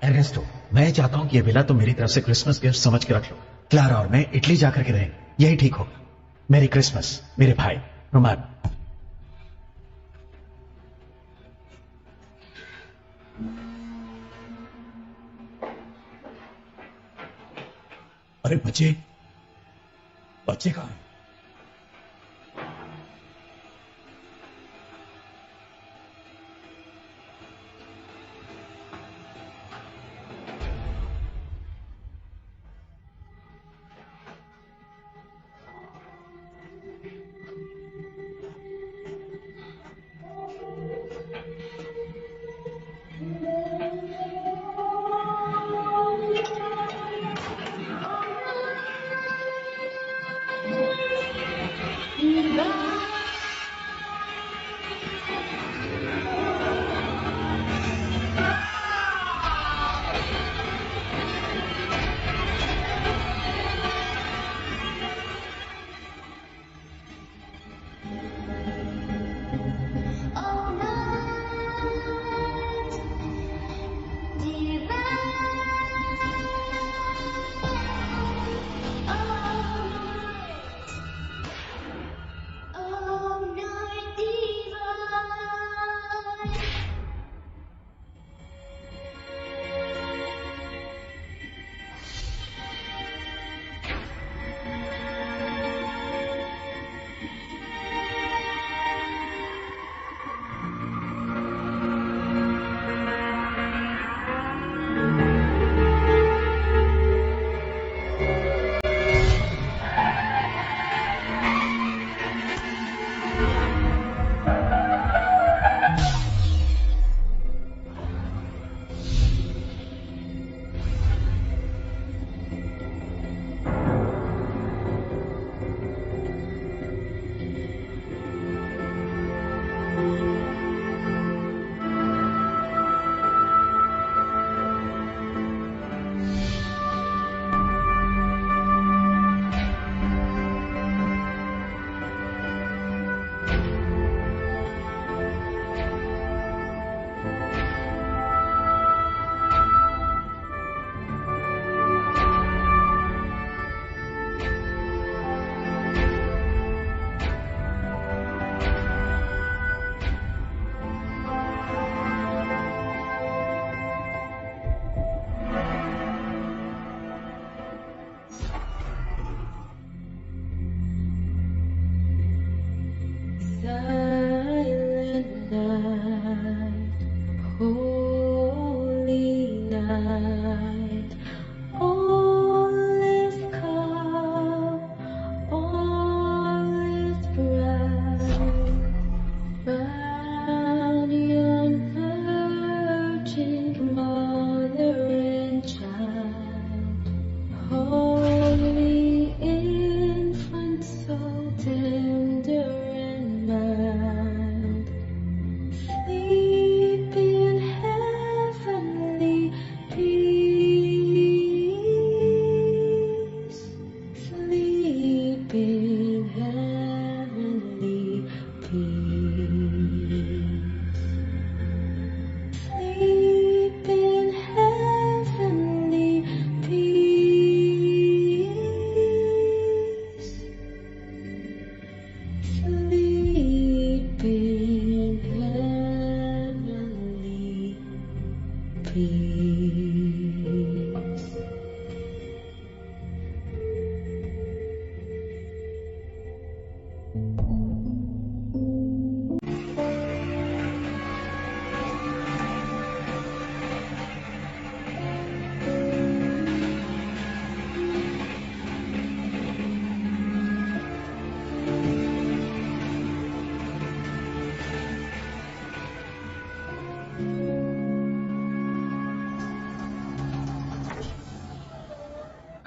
S2: एर्नेस्टो, मैं चाहता हूं कि ये विला तुम मेरी तरफ से क्रिसमस गिफ्ट समझ के रख लो। क्लारा और मैं इटली जाकर के रहेंगे, यही ठीक होगा। मेरी क्रिसमस मेरे भाई रोमान।
S10: अरे बच्चे कहां हैं?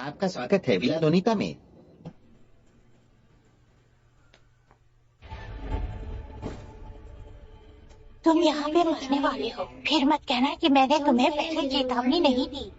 S5: आपका स्वागत है विला लोनिका में।
S1: तुम यहाँ पे मरने वाले हो, फिर मत कहना कि मैंने तुम्हें पहले चेतावनी नहीं दी।